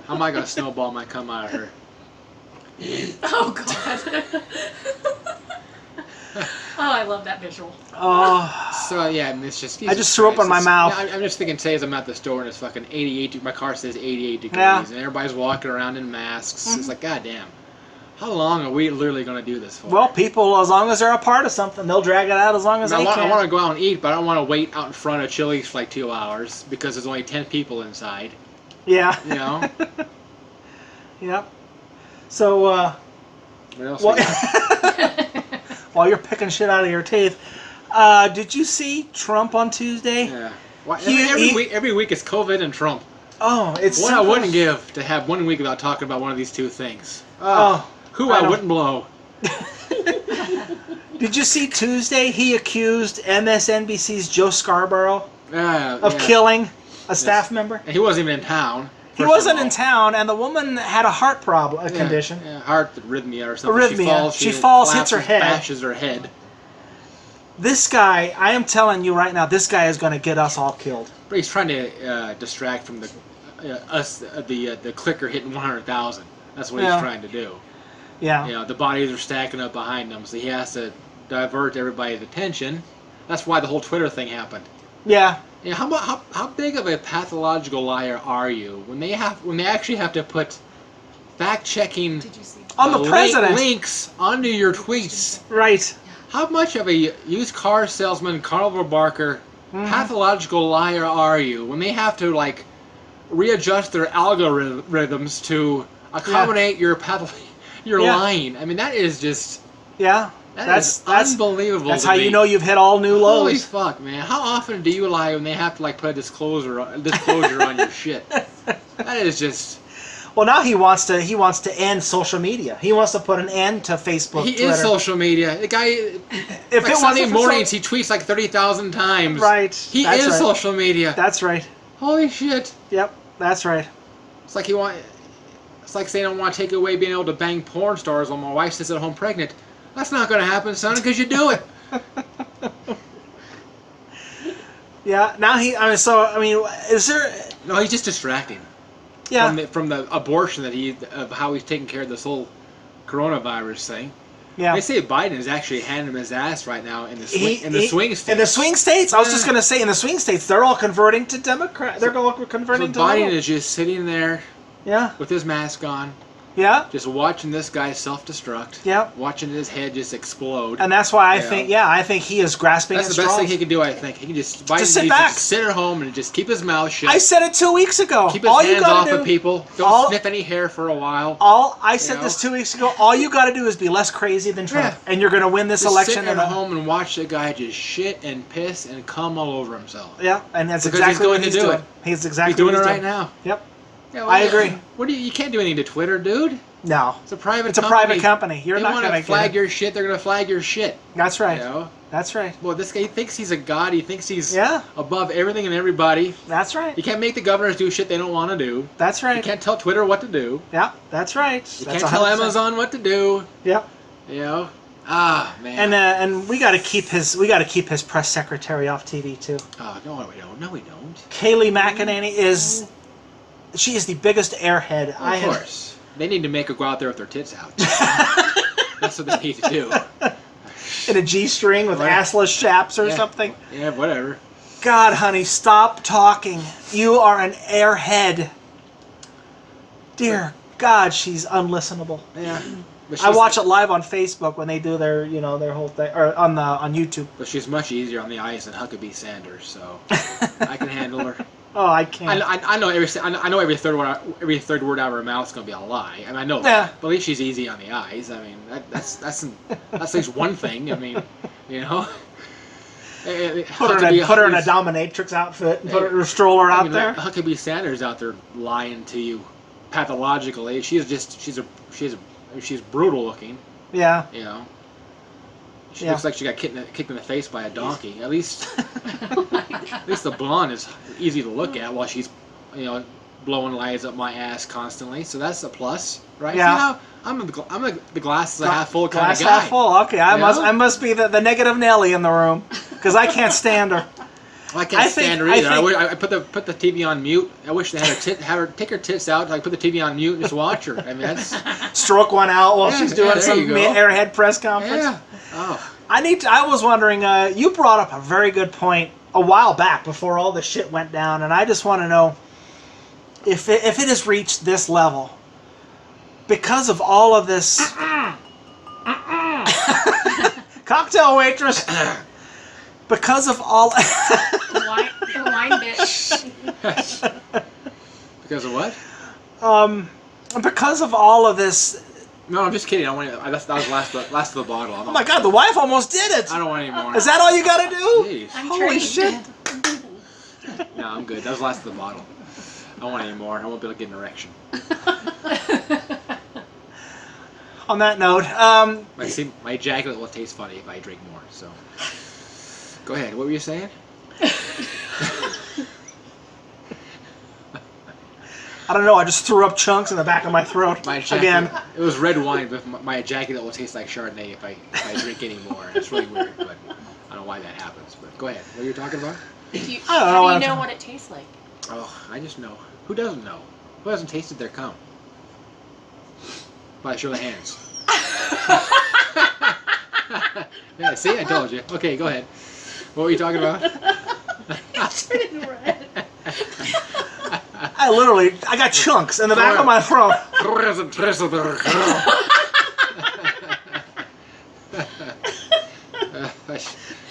[SPEAKER 3] How am I gonna snowball my cum out of her?
[SPEAKER 2] Oh God. Oh, I love that visual.
[SPEAKER 1] Oh,
[SPEAKER 3] So yeah, and it's just.
[SPEAKER 1] I just threw up on my mouth.
[SPEAKER 3] Yeah, I'm just thinking today as I'm at the store and it's fucking 88. My car says 88 degrees,
[SPEAKER 1] Yeah.
[SPEAKER 3] and everybody's walking around in masks. It's like, goddamn, how long are we literally gonna do this for?
[SPEAKER 1] well, people, as long as they're a part of something, they'll drag it out as long as they
[SPEAKER 3] I
[SPEAKER 1] can.
[SPEAKER 3] want to go out and eat, but I don't want to wait out in front of Chili's for like 2 hours because there's only 10 people inside.
[SPEAKER 1] Yeah.
[SPEAKER 3] You know.
[SPEAKER 1] Yep. So,
[SPEAKER 3] What else? We got?
[SPEAKER 1] while you're picking shit out of your teeth, did you see Trump on Tuesday?
[SPEAKER 3] Yeah. Why,
[SPEAKER 1] He-
[SPEAKER 3] every week it's COVID and Trump.
[SPEAKER 1] Oh, it's
[SPEAKER 3] What
[SPEAKER 1] so
[SPEAKER 3] I wouldn't give to have 1 week without talking about one of these two things.
[SPEAKER 1] Oh,
[SPEAKER 3] Who
[SPEAKER 1] I
[SPEAKER 3] I
[SPEAKER 1] don't-
[SPEAKER 3] wouldn't blow.
[SPEAKER 1] Did you see Tuesday he accused MSNBC's Joe Scarborough of
[SPEAKER 3] Yeah.
[SPEAKER 1] killing a staff member?
[SPEAKER 3] And he wasn't even in town.
[SPEAKER 1] He
[SPEAKER 3] first of
[SPEAKER 1] wasn't
[SPEAKER 3] all.
[SPEAKER 1] in town, and the woman had a heart problem, a condition.
[SPEAKER 3] Yeah, heart arrhythmia or something.
[SPEAKER 1] Arrhythmia.
[SPEAKER 3] She
[SPEAKER 1] She
[SPEAKER 3] falls,
[SPEAKER 1] hits her
[SPEAKER 3] collapses,
[SPEAKER 1] head.
[SPEAKER 3] bashes her head.
[SPEAKER 1] This guy, I am telling you right now, this guy is going to get us all killed.
[SPEAKER 3] But he's trying to distract from the the clicker hitting 100,000. That's what
[SPEAKER 1] Yeah.
[SPEAKER 3] he's trying to do.
[SPEAKER 1] Yeah.
[SPEAKER 3] You know, the bodies are stacking up behind him, so he has to divert everybody's attention. That's why the whole Twitter thing happened.
[SPEAKER 1] Yeah.
[SPEAKER 3] You know, how big of a pathological liar are you when they actually have to put fact-checking
[SPEAKER 2] Did you see?
[SPEAKER 1] On the president.
[SPEAKER 3] links onto your tweets?
[SPEAKER 1] Right.
[SPEAKER 3] How much of a used car salesman, Carnival Barker, pathological liar are you when they have to like readjust their algorithms to accommodate your
[SPEAKER 1] Yeah.
[SPEAKER 3] lying? I mean, that is just
[SPEAKER 1] Yeah.
[SPEAKER 3] That's unbelievable.
[SPEAKER 1] That's
[SPEAKER 3] to
[SPEAKER 1] how
[SPEAKER 3] me.
[SPEAKER 1] you know you've hit all new
[SPEAKER 3] Holy
[SPEAKER 1] lows.
[SPEAKER 3] fuck, man! How often do you lie when they have to like put a disclosure on your shit? That is just.
[SPEAKER 1] Well, now he wants to end social media. He wants to put an end to Facebook.
[SPEAKER 3] He
[SPEAKER 1] Twitter.
[SPEAKER 3] is social media. The guy.
[SPEAKER 1] If
[SPEAKER 3] Like
[SPEAKER 1] it
[SPEAKER 3] Sunday
[SPEAKER 1] wasn't for
[SPEAKER 3] mornings, he tweets like 30,000 times.
[SPEAKER 1] Right.
[SPEAKER 3] He
[SPEAKER 1] That's
[SPEAKER 3] is
[SPEAKER 1] right.
[SPEAKER 3] social media.
[SPEAKER 1] That's right.
[SPEAKER 3] Holy shit!
[SPEAKER 1] Yep. That's right.
[SPEAKER 3] It's like It's like saying I want to take away being able to bang porn stars while my wife sits at home pregnant. That's not going to happen, son, because you do it.
[SPEAKER 1] Yeah. Now is there?
[SPEAKER 3] No, he's just distracting.
[SPEAKER 1] Yeah.
[SPEAKER 3] From the abortion of how he's taking care of this whole coronavirus thing.
[SPEAKER 1] Yeah.
[SPEAKER 3] They say Biden is actually handing him his ass right now in the swing states.
[SPEAKER 1] In the swing states, I was just gonna say in the swing states, they're all converting to Democrat. They're all converting to
[SPEAKER 3] Biden
[SPEAKER 1] liberal.
[SPEAKER 3] is just sitting there,
[SPEAKER 1] Yeah.
[SPEAKER 3] with his mask on,
[SPEAKER 1] Yeah.
[SPEAKER 3] just watching this guy self-destruct.
[SPEAKER 1] Yeah.
[SPEAKER 3] Watching his head just explode.
[SPEAKER 1] And that's why
[SPEAKER 3] Yeah.
[SPEAKER 1] I think he is grasping
[SPEAKER 3] That's
[SPEAKER 1] at
[SPEAKER 3] the best
[SPEAKER 1] straws.
[SPEAKER 3] thing he can do. I think he can just
[SPEAKER 1] sit
[SPEAKER 3] needs
[SPEAKER 1] back.
[SPEAKER 3] to sit at home and just keep his mouth shut.
[SPEAKER 1] I said it 2 weeks ago.
[SPEAKER 3] Keep his
[SPEAKER 1] all you
[SPEAKER 3] hands
[SPEAKER 1] gotta
[SPEAKER 3] off
[SPEAKER 1] do,
[SPEAKER 3] of people. Don't sniff any hair for a while.
[SPEAKER 1] I said this 2 weeks ago. All you got to do is be less crazy than Trump,
[SPEAKER 3] Yeah.
[SPEAKER 1] and you're going to win this
[SPEAKER 3] Just
[SPEAKER 1] election.
[SPEAKER 3] sit at home and watch the guy just shit and piss and cum all over himself.
[SPEAKER 1] Yeah, and that's
[SPEAKER 3] Because
[SPEAKER 1] exactly
[SPEAKER 3] he's
[SPEAKER 1] what
[SPEAKER 3] going
[SPEAKER 1] he's
[SPEAKER 3] to do
[SPEAKER 1] doing.
[SPEAKER 3] it.
[SPEAKER 1] He's exactly
[SPEAKER 3] He's doing
[SPEAKER 1] what
[SPEAKER 3] it
[SPEAKER 1] he's
[SPEAKER 3] right now.
[SPEAKER 1] Yep.
[SPEAKER 3] Yeah,
[SPEAKER 1] I agree.
[SPEAKER 3] You can't do anything to Twitter, dude.
[SPEAKER 1] No.
[SPEAKER 3] It's a private
[SPEAKER 1] It's a
[SPEAKER 3] company.
[SPEAKER 1] private company. You're
[SPEAKER 3] They
[SPEAKER 1] not
[SPEAKER 3] want
[SPEAKER 1] going
[SPEAKER 3] to
[SPEAKER 1] to
[SPEAKER 3] flag your shit, they're going to flag your shit.
[SPEAKER 1] That's right.
[SPEAKER 3] You know?
[SPEAKER 1] That's right.
[SPEAKER 3] Well, this guy thinks he's a god. He thinks he's
[SPEAKER 1] Yeah.
[SPEAKER 3] above everything and everybody.
[SPEAKER 1] That's right.
[SPEAKER 3] You can't make the governors do shit they don't want to do.
[SPEAKER 1] That's right.
[SPEAKER 3] You can't tell Twitter what to do.
[SPEAKER 1] Yeah, that's right.
[SPEAKER 3] You
[SPEAKER 1] That's
[SPEAKER 3] can't tell
[SPEAKER 1] 100%.
[SPEAKER 3] Amazon what to do.
[SPEAKER 1] Yep.
[SPEAKER 3] You know? Ah, man.
[SPEAKER 1] And we got to keep his press secretary off TV too.
[SPEAKER 3] Oh, no, we don't. No, we don't.
[SPEAKER 1] Kayleigh McEnany is the biggest airhead I
[SPEAKER 3] Of
[SPEAKER 1] have.
[SPEAKER 3] course. They need to make her go out there with their tits out. That's what they need to do.
[SPEAKER 1] In a G-string with
[SPEAKER 3] What?
[SPEAKER 1] assless chaps or
[SPEAKER 3] Yeah.
[SPEAKER 1] something.
[SPEAKER 3] Yeah, whatever.
[SPEAKER 1] God, honey, stop talking. You are an airhead. Dear God, she's unlistenable.
[SPEAKER 3] Yeah. But
[SPEAKER 1] I watch it live on Facebook when they do their whole thing, or on YouTube.
[SPEAKER 3] But she's much easier on the eyes than Huckabee Sanders, so I can handle her.
[SPEAKER 1] Oh, I can't.
[SPEAKER 3] I know every third word out of her mouth is gonna be a lie. I mean, I know
[SPEAKER 1] Yeah.
[SPEAKER 3] that. But at least she's easy on the eyes. I mean, that's at least one thing. I mean, you know.
[SPEAKER 1] Put her in a dominatrix outfit and put her stroller out there.
[SPEAKER 3] Huckabee Sanders out there lying to you pathologically. She's brutal looking.
[SPEAKER 1] Yeah.
[SPEAKER 3] You know. She
[SPEAKER 1] Yeah.
[SPEAKER 3] looks like she got kicked in the face by a donkey. At least the blonde is easy to look at while she's, blowing lies up my ass constantly. So that's a plus, right?
[SPEAKER 1] Yeah.
[SPEAKER 3] See, I'm the glass is half full kind
[SPEAKER 1] Glass
[SPEAKER 3] of guy.
[SPEAKER 1] half full. Okay, I must be the negative Nelly in the room because I can't stand her.
[SPEAKER 3] Well, I can't stand her
[SPEAKER 1] I
[SPEAKER 3] either.
[SPEAKER 1] think-
[SPEAKER 3] I put the TV on mute. I wish they had have her take her tits out. Like put the TV on mute and just watch her. I mean, that's
[SPEAKER 1] Stroke one out while she's doing
[SPEAKER 3] there
[SPEAKER 1] some
[SPEAKER 3] you go.
[SPEAKER 1] airhead press conference.
[SPEAKER 3] yeah. Oh,
[SPEAKER 1] I was wondering. You brought up a very good point a while back before all this shit went down, and I just want to know if it has reached this level because of all of this. Cocktail waitress. Because of all.
[SPEAKER 2] The wine bitch.
[SPEAKER 3] because of what?
[SPEAKER 1] Because of all of this.
[SPEAKER 3] No, I'm just kidding. That was last of the bottle.
[SPEAKER 1] Oh my God, the wife almost did it.
[SPEAKER 3] I don't want any more.
[SPEAKER 1] Is that all you gotta do?
[SPEAKER 3] Jeez.
[SPEAKER 2] I'm
[SPEAKER 1] Holy
[SPEAKER 2] trained.
[SPEAKER 1] shit.
[SPEAKER 3] No, I'm good. That was last of the bottle. I don't want any more. I won't be able to get an erection.
[SPEAKER 1] On that note,
[SPEAKER 3] My ejaculate will taste funny if I drink more. So, go ahead. What were you saying?
[SPEAKER 1] I don't know. I just threw up chunks in the back of my throat
[SPEAKER 3] My ejaculate.
[SPEAKER 1] again.
[SPEAKER 3] It was red wine, but my ejaculate will taste like Chardonnay if I drink any more. It's really weird, but I don't know why that happens. But go ahead. What are you talking about?
[SPEAKER 1] I don't know
[SPEAKER 2] How
[SPEAKER 1] what
[SPEAKER 2] do
[SPEAKER 1] I'm
[SPEAKER 2] you know what it tastes like?
[SPEAKER 3] Oh, I just know. Who doesn't know? Who hasn't tasted their cum? By a show of hands. Yeah, see, I told you. Okay, go ahead. What were you talking about?
[SPEAKER 2] Turning red.
[SPEAKER 1] I got chunks in the back of my throat.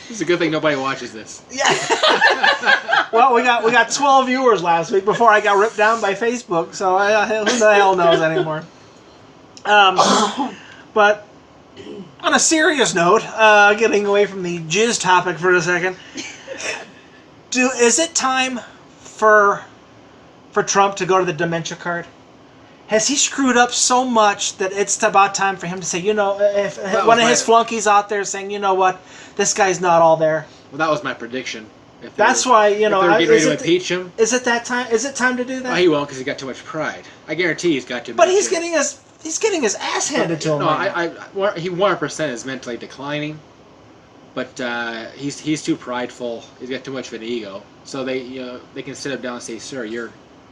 [SPEAKER 3] It's a good thing nobody watches this.
[SPEAKER 1] Yeah. Well, we got 12 viewers last week before I got ripped down by Facebook, so who the hell knows anymore. But On a serious note, getting away from the jizz topic for a second, is it time for Trump to go to the dementia card? Has he screwed up so much that it's about time for him to say, if one of his flunkies out there saying, you know what, this guy's not all there.
[SPEAKER 3] Well, that was my prediction.
[SPEAKER 1] That's why,
[SPEAKER 3] if they're getting ready to impeach him.
[SPEAKER 1] Is it that time? Is it time to do that?
[SPEAKER 3] Well, he won't because he's got too much pride. I guarantee he's got too much.
[SPEAKER 1] But he's getting his ass handed to him.
[SPEAKER 3] No, he 100% is mentally declining, but he's too prideful. He's got too much of an ego. So they can sit him down and say, "Sir, your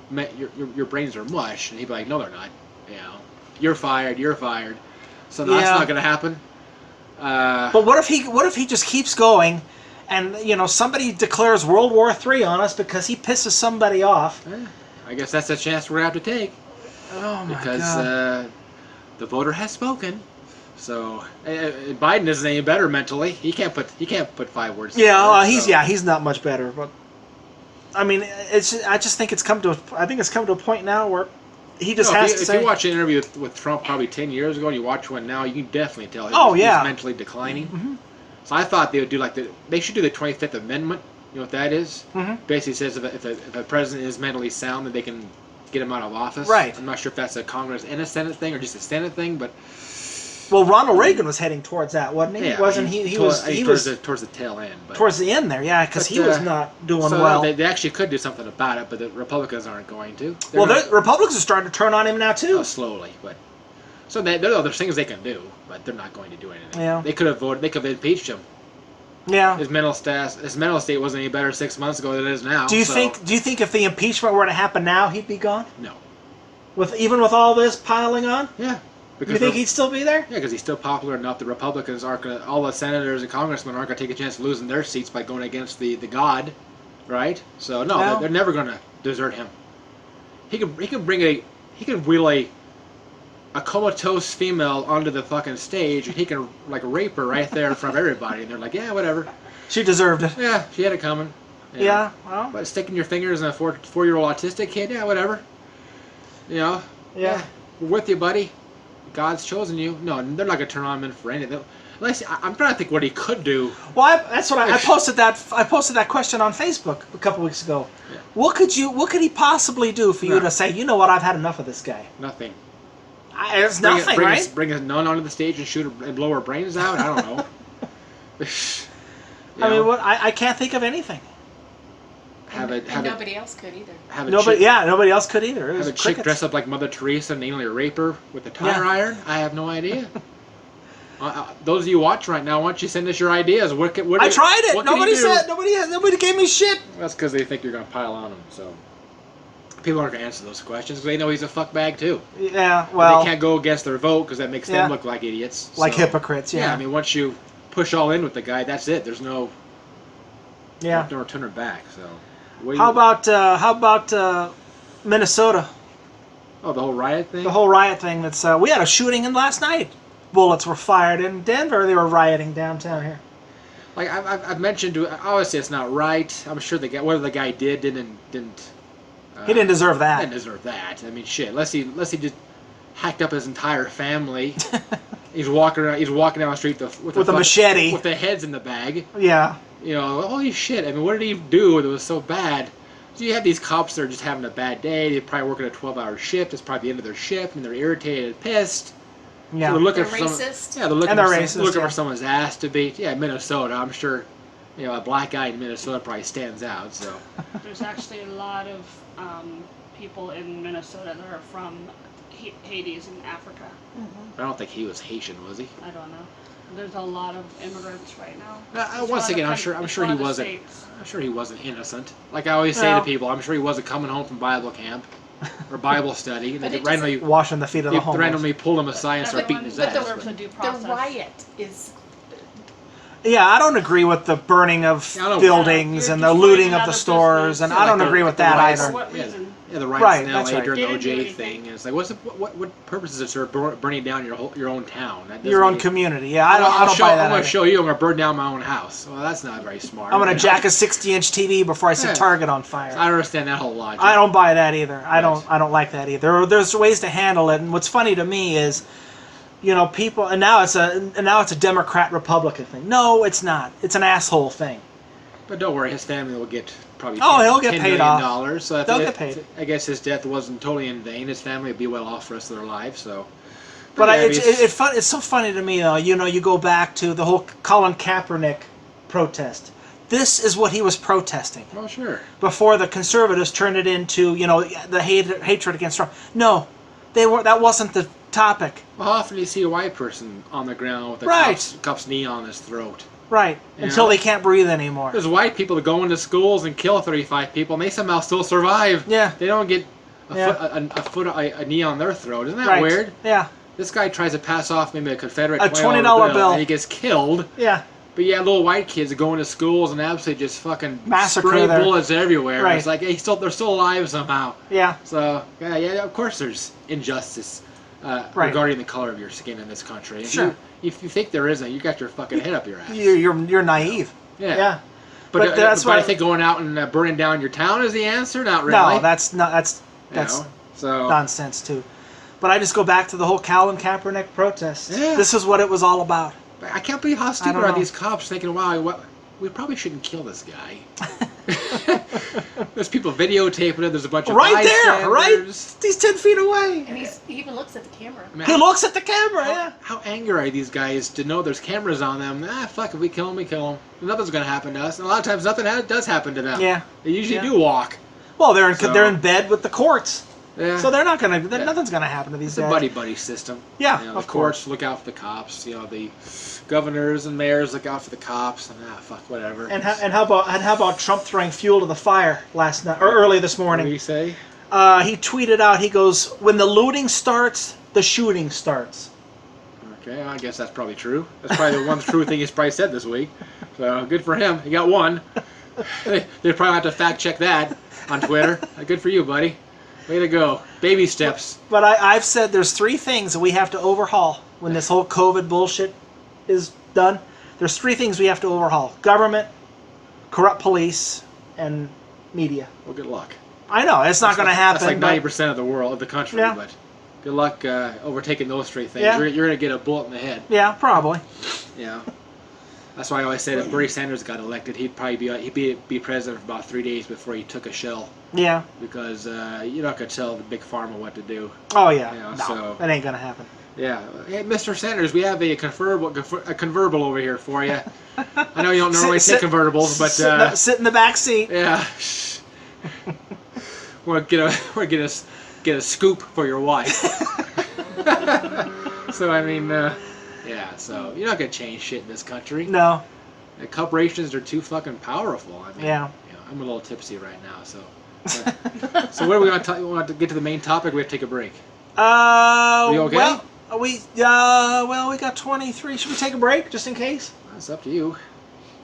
[SPEAKER 3] brains are mush," and he'd be like, "No, they're not. You're fired. You're fired." So that's not going to happen.
[SPEAKER 1] But what if he just keeps going, and somebody declares World War III on us because he pisses somebody off?
[SPEAKER 3] I guess that's a chance we're going to have to take.
[SPEAKER 1] Oh my God!
[SPEAKER 3] Because the voter has spoken. So Biden isn't any better mentally. He can't put 5 words.
[SPEAKER 1] Yeah, he's not much better. But I mean, I just think it's come to a point now where he just has to say.
[SPEAKER 3] If you watch an interview with Trump probably 10 years ago and you watch one now, you can definitely tell he's mentally declining. Mm-hmm. So I thought they would do they should do the 25th Amendment. You know what that is? Mm-hmm. Basically says if a president is mentally sound, then they can get him out of office.
[SPEAKER 1] Right.
[SPEAKER 3] I'm not sure if that's a Congress and a Senate thing or just a Senate thing, but.
[SPEAKER 1] Well, Ronald Reagan was heading towards that, wasn't he?
[SPEAKER 3] Yeah,
[SPEAKER 1] wasn't he was
[SPEAKER 3] towards the tail end. But,
[SPEAKER 1] towards the end there, yeah, because he was not doing well.
[SPEAKER 3] They actually could do something about it, but the Republicans aren't going to.
[SPEAKER 1] The Republicans are starting to turn on him now too.
[SPEAKER 3] Slowly, but so there's things they can do, but they're not going to do anything.
[SPEAKER 1] Yeah.
[SPEAKER 3] They could have voted. They could have impeached him.
[SPEAKER 1] Yeah.
[SPEAKER 3] His mental state wasn't any better 6 months ago than it is now.
[SPEAKER 1] Do you think if the impeachment were to happen now, he'd be gone?
[SPEAKER 3] No.
[SPEAKER 1] Even with all this piling on?
[SPEAKER 3] Yeah.
[SPEAKER 1] You think he'd still be there?
[SPEAKER 3] Yeah, because he's still popular enough. The Republicans aren't going to. All the senators and congressmen aren't going to take a chance of losing their seats by going against the God, right? So no, they're never going to desert him. He can wheel a comatose female onto the fucking stage, and he can rape her right there in front of everybody, and they're like, yeah, whatever.
[SPEAKER 1] She deserved it.
[SPEAKER 3] Yeah, she had it coming.
[SPEAKER 1] Yeah, well.
[SPEAKER 3] But sticking your fingers in a 4-year-old autistic kid, yeah, whatever. Yeah.
[SPEAKER 1] We're
[SPEAKER 3] with you, buddy. God's chosen you. No, they're not going to turn on him for anything. I'm trying to think what he could do.
[SPEAKER 1] Well, that's what I posted that. I posted that question on Facebook a couple weeks ago. Yeah. What could he possibly do for you to say, you know what, I've had enough of this guy?
[SPEAKER 3] Nothing.
[SPEAKER 1] It's nothing, right?
[SPEAKER 3] Bring a nun onto the stage and shoot her and blow her brains out. I don't know.
[SPEAKER 1] I mean, I can't think of anything.
[SPEAKER 2] Nobody else could either.
[SPEAKER 1] Nobody else could either.
[SPEAKER 3] Have a chick dress up like Mother Teresa and anally rape her with a tire iron? I have no idea. Those of you watching right now, why don't you send us your ideas? I
[SPEAKER 1] tried it. Nobody gave me shit.
[SPEAKER 3] That's because they think you're going to pile on them. So people aren't going to answer those questions because they know he's a fuckbag too.
[SPEAKER 1] Yeah, well,
[SPEAKER 3] they can't go against their vote because that makes them look like idiots.
[SPEAKER 1] Like hypocrites. Yeah.
[SPEAKER 3] I mean, once you push all in with the guy, that's it. There's no.
[SPEAKER 1] Yeah.
[SPEAKER 3] No turning back. So.
[SPEAKER 1] How about Minnesota?
[SPEAKER 3] Oh, the whole riot thing?
[SPEAKER 1] The whole riot thing. We had a shooting in last night. Bullets were fired in Denver. They were rioting downtown here.
[SPEAKER 3] Like I've mentioned, obviously it's not right. I'm sure whatever the guy did didn't.
[SPEAKER 1] He didn't deserve that.
[SPEAKER 3] He didn't deserve that. I mean, shit. Unless he just hacked up his entire family. He's walking down the street with a
[SPEAKER 1] machete,
[SPEAKER 3] with their heads in the bag.
[SPEAKER 1] Yeah.
[SPEAKER 3] Holy shit! I mean, what did he do that was so bad? So you have these cops that are just having a bad day. They're probably working a 12-hour shift. It's probably the end of their shift, and they're irritated and pissed.
[SPEAKER 1] Yeah.
[SPEAKER 3] So they're looking
[SPEAKER 2] for racist.
[SPEAKER 3] They're looking for someone's ass to beat. Yeah, Minnesota. I'm sure. A black guy in Minnesota probably stands out. So.
[SPEAKER 4] There's actually a lot of people in Minnesota that are from Hades in Africa.
[SPEAKER 3] Mm-hmm. I don't think he was Haitian, was he?
[SPEAKER 4] I don't know. There's a lot of immigrants right now.
[SPEAKER 3] Once again, I'm sure he wasn't. I'm sure he wasn't innocent. Like I always say to people, I'm sure he wasn't coming home from Bible camp or Bible study. They randomly
[SPEAKER 1] washing the feet of the homeless.
[SPEAKER 3] Randomly pulled him aside and started beating his ass.
[SPEAKER 2] The riot is.
[SPEAKER 1] Yeah, I don't agree with the burning of buildings and the looting of the stores, and I don't agree with that either.
[SPEAKER 4] For what reason?
[SPEAKER 3] Yeah, the riots in LA
[SPEAKER 1] right.
[SPEAKER 3] during the OJ thing. And it's like, what purpose is it serve burning down your own town?
[SPEAKER 1] Your own community. Yeah, I don't buy that.
[SPEAKER 3] I'm going to show you. I'm going to burn down my own house. Well, that's not very smart.
[SPEAKER 1] I'm going to jack a 60-inch TV before I set Target on fire.
[SPEAKER 3] I don't understand that whole logic.
[SPEAKER 1] I don't buy that either. I don't like that either. There's ways to handle it, and what's funny to me is, people, and now it's a Democrat Republican thing. No, it's not. It's an asshole thing.
[SPEAKER 3] But don't worry, his family will get probably
[SPEAKER 1] he'll get
[SPEAKER 3] $10
[SPEAKER 1] paid
[SPEAKER 3] million
[SPEAKER 1] off.
[SPEAKER 3] So
[SPEAKER 1] They'll get paid.
[SPEAKER 3] I guess his death wasn't totally in vain. His family would be well off the rest of their lives. So,
[SPEAKER 1] But
[SPEAKER 3] yeah,
[SPEAKER 1] it's so funny to me though. You go back to the whole Colin Kaepernick protest. This is what he was protesting.
[SPEAKER 3] Well, sure.
[SPEAKER 1] Before the conservatives turned it into the hatred against Trump. No, that wasn't the topic.
[SPEAKER 3] Well, how often do you see a white person on the ground with a cop's knee on his throat?
[SPEAKER 1] Right. Until they can't breathe anymore.
[SPEAKER 3] There's white people that go into schools and kill 35 people, and they somehow still survive.
[SPEAKER 1] Yeah.
[SPEAKER 3] They don't get a knee on their throat. Isn't that weird?
[SPEAKER 1] Yeah.
[SPEAKER 3] This guy tries to pass off maybe a Confederate
[SPEAKER 1] $20 bill,
[SPEAKER 3] and he gets killed.
[SPEAKER 1] Yeah.
[SPEAKER 3] But yeah, little white kids that go into schools and absolutely just fucking
[SPEAKER 1] massacre
[SPEAKER 3] spray
[SPEAKER 1] their
[SPEAKER 3] bullets everywhere.
[SPEAKER 1] Right.
[SPEAKER 3] It's like they're still alive somehow.
[SPEAKER 1] Yeah.
[SPEAKER 3] So yeah, of course there's injustice regarding the color of your skin in this country. If you think there isn't, you got your fucking head up your ass.
[SPEAKER 1] You're naive.
[SPEAKER 3] Yeah. But I think going out and burning down your town is the answer. Not really.
[SPEAKER 1] No, that's nonsense too. But I just go back to the whole Colin Kaepernick protest. Yeah. This is what it was all about.
[SPEAKER 3] I can't believe how stupid are these cops thinking, wow, we probably shouldn't kill this guy. There's people videotaping it. There's a bunch of
[SPEAKER 1] there, right? He's 10 feet away.
[SPEAKER 2] And he even looks at the camera.
[SPEAKER 1] I mean, he looks at the camera,
[SPEAKER 3] How angry are these guys to know there's cameras on them? Fuck, if we kill them, we kill them. Nothing's going to happen to us. And a lot of times nothing does happen to them.
[SPEAKER 1] Yeah.
[SPEAKER 3] They usually do walk.
[SPEAKER 1] Well, they're in bed with the courts.
[SPEAKER 3] Yeah.
[SPEAKER 1] So they're not gonna. Nothing's gonna happen to these guys.
[SPEAKER 3] It's a buddy system.
[SPEAKER 1] Yeah,
[SPEAKER 3] the courts look out for the cops. The governors and mayors look out for the cops. And fuck whatever.
[SPEAKER 1] And how about Trump throwing fuel to the fire last night or early this morning?
[SPEAKER 3] What did he say?
[SPEAKER 1] He tweeted out. He goes, "When the looting starts, the shooting starts."
[SPEAKER 3] Okay, I guess that's probably true. That's probably the one true thing he's probably said this week. So good for him. He got one. They probably have to fact check that on Twitter. Good for you, buddy. Way to go. Baby steps.
[SPEAKER 1] But I've said there's 3 things that we have to overhaul when this whole COVID bullshit is done. There's 3 things we have to overhaul. Government, corrupt police, and media.
[SPEAKER 3] Well, good luck.
[SPEAKER 1] I know. It's not going to happen.
[SPEAKER 3] That's like 90% of the world, of the country. Yeah. But good luck overtaking those 3 things. Yeah. You're going to get a bullet in the head.
[SPEAKER 1] Yeah, probably.
[SPEAKER 3] Yeah. That's why I always say that if Bernie Sanders got elected, he'd probably be president for about 3 days before he took a shell.
[SPEAKER 1] Yeah.
[SPEAKER 3] Because you're not gonna tell the big pharma what to do.
[SPEAKER 1] Oh yeah.
[SPEAKER 3] No,
[SPEAKER 1] so that ain't gonna happen.
[SPEAKER 3] Yeah. Hey, Mr. Sanders, we have a convertible over here for you. I know you don't normally take convertibles, but
[SPEAKER 1] sit in the back seat.
[SPEAKER 3] Yeah. We'll get a scoop for your wife. So I mean. Yeah, so you're not gonna change shit in this country.
[SPEAKER 1] No.
[SPEAKER 3] The corporations are too fucking powerful. I mean, I'm a little tipsy right now, so. So what are we gonna talk? We want to get to the main topic. We have to take a break.
[SPEAKER 1] Are
[SPEAKER 3] you okay?
[SPEAKER 1] Well, we got 23. Should we take a break just in case?
[SPEAKER 3] It's up to you.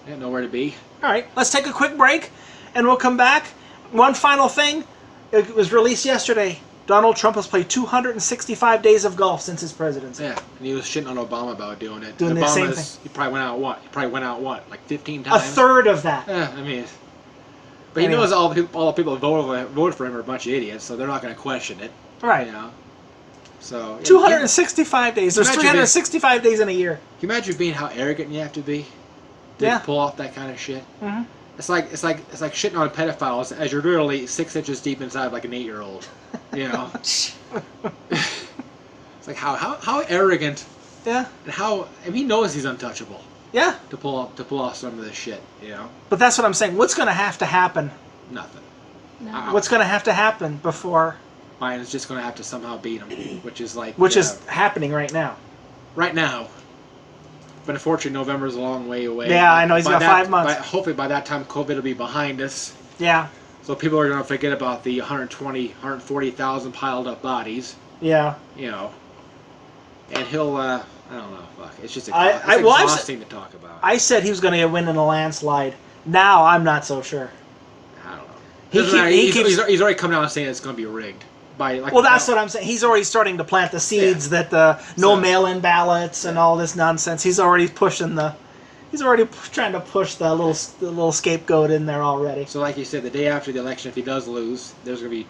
[SPEAKER 3] I don't know where to be.
[SPEAKER 1] All right, let's take a quick break, and we'll come back. One final thing. It was released yesterday. Donald Trump has played 265 days of golf since his presidency.
[SPEAKER 3] Yeah, and he was shitting on Obama about doing it.
[SPEAKER 1] Doing the same thing.
[SPEAKER 3] He probably went out like 15 times.
[SPEAKER 1] A third of that.
[SPEAKER 3] Yeah, I mean, but he knows all the people that voted for him are a bunch of idiots, so they're not going to question it.
[SPEAKER 1] Right.
[SPEAKER 3] So
[SPEAKER 1] 265 days. There's 365 days in a year.
[SPEAKER 3] Can you imagine being how arrogant you have to be to pull off that kind of shit?
[SPEAKER 1] Mm-hmm.
[SPEAKER 3] It's like shitting on pedophiles as you're literally 6 inches deep inside like an 8-year-old. It's like how arrogant.
[SPEAKER 1] Yeah.
[SPEAKER 3] And how he knows he's untouchable.
[SPEAKER 1] Yeah.
[SPEAKER 3] To pull off some of this shit,
[SPEAKER 1] But that's what I'm saying. What's going to have to happen?
[SPEAKER 3] Nothing.
[SPEAKER 2] No.
[SPEAKER 1] What's going to have to happen before?
[SPEAKER 3] Biden's just going to have to somehow beat him, which is
[SPEAKER 1] happening right now.
[SPEAKER 3] Right now. But unfortunately, November's a long way away.
[SPEAKER 1] Yeah, I know. He's got 5 months.
[SPEAKER 3] Hopefully by that time, COVID will be behind us.
[SPEAKER 1] Yeah.
[SPEAKER 3] So people are going to forget about the 140,000 piled up bodies.
[SPEAKER 1] Yeah.
[SPEAKER 3] And he'll, I don't know, fuck. It's just exhausting to talk about.
[SPEAKER 1] I said he was going to win in a landslide. Now I'm not so sure.
[SPEAKER 3] I don't know. He's already come out and saying it's going to be rigged.
[SPEAKER 1] That's what I'm saying. He's already starting to plant the seeds that no mail-in ballots and all this nonsense. He's already trying to push the little scapegoat in there already.
[SPEAKER 3] So like you said, the day after the election, if he does lose, there's going to be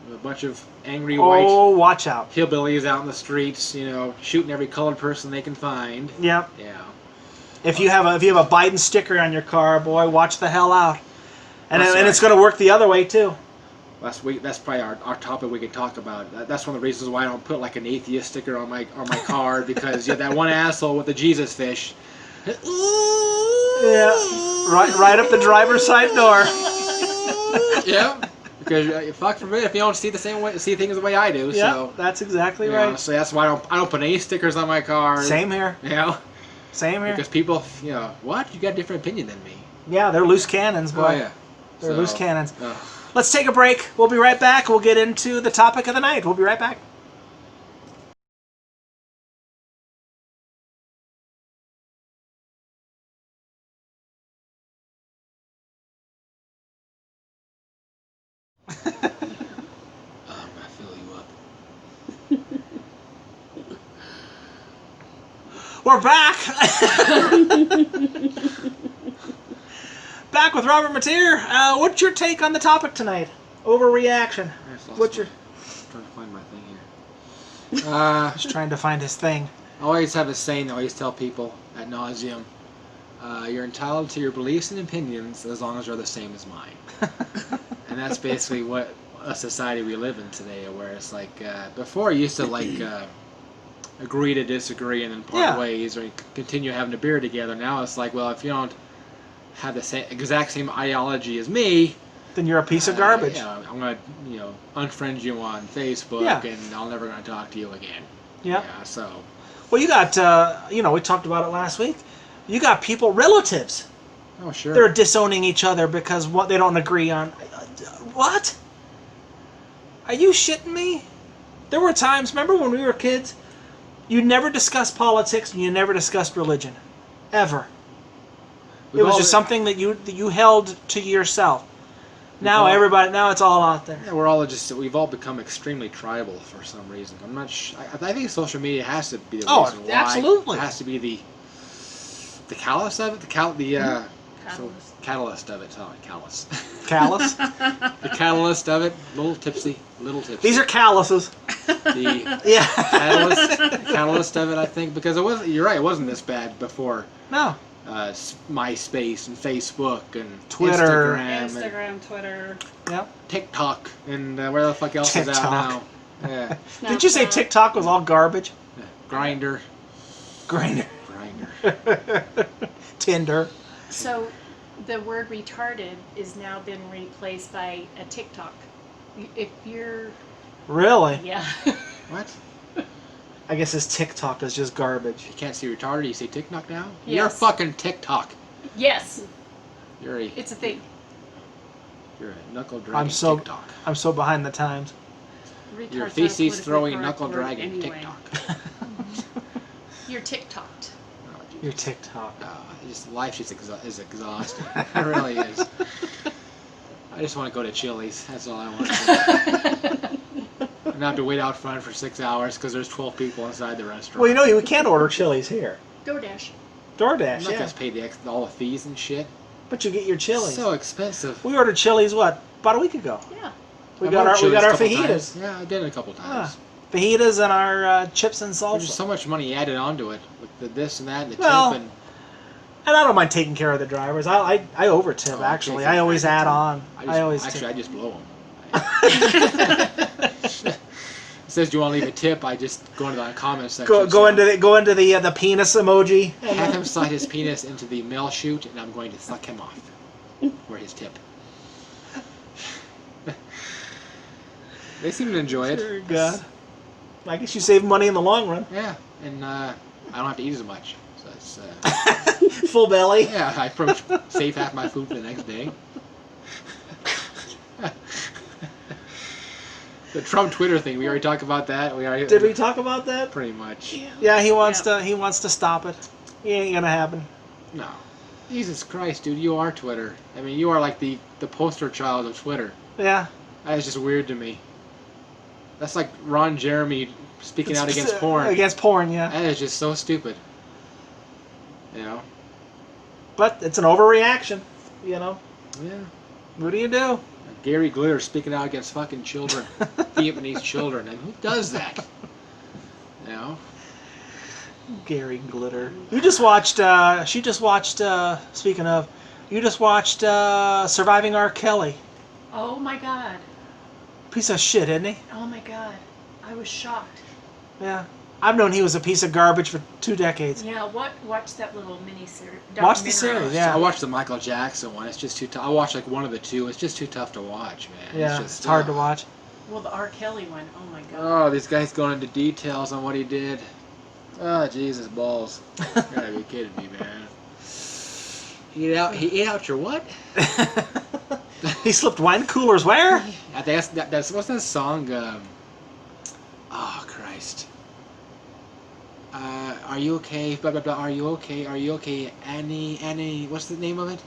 [SPEAKER 3] A bunch of angry white
[SPEAKER 1] Oh, watch out.
[SPEAKER 3] hillbillies out in the streets, shooting every colored person they can find.
[SPEAKER 1] Yep.
[SPEAKER 3] Yeah.
[SPEAKER 1] If you have a Biden sticker on your car, boy, watch the hell out. And
[SPEAKER 3] That's
[SPEAKER 1] and it's
[SPEAKER 3] right.
[SPEAKER 1] going to work the other way too.
[SPEAKER 3] That's probably our topic we could talk about. That's one of the reasons why I don't put like an atheist sticker on my car, because you have that one asshole with the Jesus fish.
[SPEAKER 1] Yeah. Right up the driver's side door.
[SPEAKER 3] Yeah. Because fuck forbid if you don't see things the way I do.
[SPEAKER 1] Yeah,
[SPEAKER 3] So
[SPEAKER 1] that's exactly
[SPEAKER 3] you know,
[SPEAKER 1] right.
[SPEAKER 3] so that's why I don't put any stickers on my car.
[SPEAKER 1] Same here. Same here.
[SPEAKER 3] Because people, what? You got a different opinion than me.
[SPEAKER 1] Yeah, they're loose cannons, boy.
[SPEAKER 3] Oh yeah.
[SPEAKER 1] They're loose cannons.
[SPEAKER 3] Ugh.
[SPEAKER 1] Let's take a break. We'll be right back. We'll get into the topic of the night. We'll be right back.
[SPEAKER 3] I fill you up.
[SPEAKER 1] We're back. Back with Robert Mateer. What's your take on the topic tonight? Overreaction. What's your?
[SPEAKER 3] Trying to find my thing here.
[SPEAKER 1] He's trying to find his thing.
[SPEAKER 3] I always have a saying that I always tell people ad nauseum. You're entitled to your beliefs and opinions as long as they're the same as mine. And that's basically what a society we live in today, where it's like before you used to agree to disagree and then part ways, or continue having a beer together. Now it's like, well, if you don't have the exact same ideology as me,
[SPEAKER 1] Then you're a piece of garbage.
[SPEAKER 3] I'm gonna unfriend you on Facebook, and I'm never gonna talk to you again.
[SPEAKER 1] Yeah.
[SPEAKER 3] So.
[SPEAKER 1] Well, you got we talked about it last week. You got people, relatives.
[SPEAKER 3] Oh sure.
[SPEAKER 1] They're disowning each other because what they don't agree on. What? Are you shitting me? There were times, remember when we were kids, you never discussed politics and you never discussed religion. Ever. It was just something that you held to yourself. Now it's all out there.
[SPEAKER 3] Yeah, we've all become extremely tribal for some reason. I'm not sure. I think social media has to be the reason why.
[SPEAKER 1] Absolutely.
[SPEAKER 3] It has to be the catalyst of it, catalyst of it. Oh, callous.
[SPEAKER 1] Callous?
[SPEAKER 3] The catalyst of it. Little tipsy.
[SPEAKER 1] These are calluses.
[SPEAKER 3] The catalyst of it, I think, because it wasn't. You're right. It wasn't this bad before.
[SPEAKER 1] No.
[SPEAKER 3] MySpace and Facebook and
[SPEAKER 1] Twitter.
[SPEAKER 4] Instagram, Twitter.
[SPEAKER 1] Yep.
[SPEAKER 3] TikTok and where the fuck else is out now? Yeah.
[SPEAKER 1] Did you say TikTok was all garbage?
[SPEAKER 3] Grinder.
[SPEAKER 1] Tinder.
[SPEAKER 2] So, the word retarded is now been replaced by a TikTok. If you're...
[SPEAKER 1] Really?
[SPEAKER 2] Yeah.
[SPEAKER 3] What?
[SPEAKER 1] I guess his TikTok is just garbage.
[SPEAKER 3] You can't say retarded, you say TikTok now?
[SPEAKER 2] Yes.
[SPEAKER 3] You're fucking TikTok.
[SPEAKER 2] Yes.
[SPEAKER 3] It's
[SPEAKER 2] a thing.
[SPEAKER 3] You're a knuckle dragging TikTok.
[SPEAKER 1] I'm so behind the times.
[SPEAKER 4] Retards
[SPEAKER 3] You're
[SPEAKER 4] are
[SPEAKER 3] feces
[SPEAKER 4] politically
[SPEAKER 3] throwing
[SPEAKER 4] correct
[SPEAKER 3] knuckle
[SPEAKER 4] word
[SPEAKER 3] dragging
[SPEAKER 4] anyway.
[SPEAKER 3] TikTok.
[SPEAKER 2] You're TikToked.
[SPEAKER 3] Oh, geez.
[SPEAKER 1] Your TikTok.
[SPEAKER 3] Life is exhausting. It really is. I just want to go to Chili's. That's all I want. And not have to wait out front for 6 hours because there's 12 people inside the restaurant.
[SPEAKER 1] Well, we can't order Chili's here.
[SPEAKER 2] DoorDash.
[SPEAKER 1] DoorDash,
[SPEAKER 3] I'm not going to pay all the fees and shit.
[SPEAKER 1] But you get your Chili's.
[SPEAKER 3] So expensive.
[SPEAKER 1] We ordered Chili's, about a week ago?
[SPEAKER 2] Yeah.
[SPEAKER 1] We got our fajitas.
[SPEAKER 3] Times. Yeah, I did it a couple times.
[SPEAKER 1] Fajitas and our chips and salsa.
[SPEAKER 3] There's so much money added onto it with the this and that and the tip
[SPEAKER 1] And I don't mind taking care of the drivers. I over tip actually. I always add on. I
[SPEAKER 3] just blow them. It says, "Do you want to leave a tip?" I just go into the comment section.
[SPEAKER 1] Go into the penis emoji.
[SPEAKER 3] Have him slide his penis into the mail chute, and I'm going to suck him off for his tip. They seem to enjoy it.
[SPEAKER 1] Dear God. I guess you save money in the long run.
[SPEAKER 3] Yeah, and I don't have to eat as much. So it's
[SPEAKER 1] full belly.
[SPEAKER 3] Yeah, I save half my food for the next day. The Trump Twitter thing, we already talked about that.
[SPEAKER 1] Did we talk about that?
[SPEAKER 3] Pretty much.
[SPEAKER 1] Yeah, he wants to stop it. It ain't gonna happen.
[SPEAKER 3] No. Jesus Christ, dude, you are Twitter. I mean, you are like the poster child of Twitter.
[SPEAKER 1] Yeah.
[SPEAKER 3] That is just weird to me. That's like Ron Jeremy speaking out against porn.
[SPEAKER 1] Against porn, yeah.
[SPEAKER 3] That is just so stupid. You know?
[SPEAKER 1] But it's an overreaction, you know?
[SPEAKER 3] Yeah.
[SPEAKER 1] What do you do?
[SPEAKER 3] Gary Glitter speaking out against fucking children, Vietnamese children, and who does that? You know.
[SPEAKER 1] Gary Glitter. You just watched. She just watched. Speaking of, you just watched Surviving R. Kelly.
[SPEAKER 2] Oh my god.
[SPEAKER 1] Piece of shit, isn't he?
[SPEAKER 2] Oh my god. I was shocked.
[SPEAKER 1] Yeah. I've known he was a piece of garbage for 2 decades.
[SPEAKER 2] Yeah, watch that little mini-series.
[SPEAKER 1] Watch the series, yeah.
[SPEAKER 3] I watched the Michael Jackson one. It's just too tough. I watched like one of the two. It's just too tough to watch, man.
[SPEAKER 1] Yeah,
[SPEAKER 3] it's
[SPEAKER 1] hard to watch.
[SPEAKER 2] Well, the R. Kelly one, oh my god.
[SPEAKER 3] Oh, these guys going into details on what he did. Oh, Jesus balls. You gotta be kidding me, man. He ate out your what?
[SPEAKER 1] He slipped wine coolers where?
[SPEAKER 3] I think that's what's that song? Oh Christ. Are you okay? Blah blah blah. Are you okay? Are you okay? Annie. What's the name of it?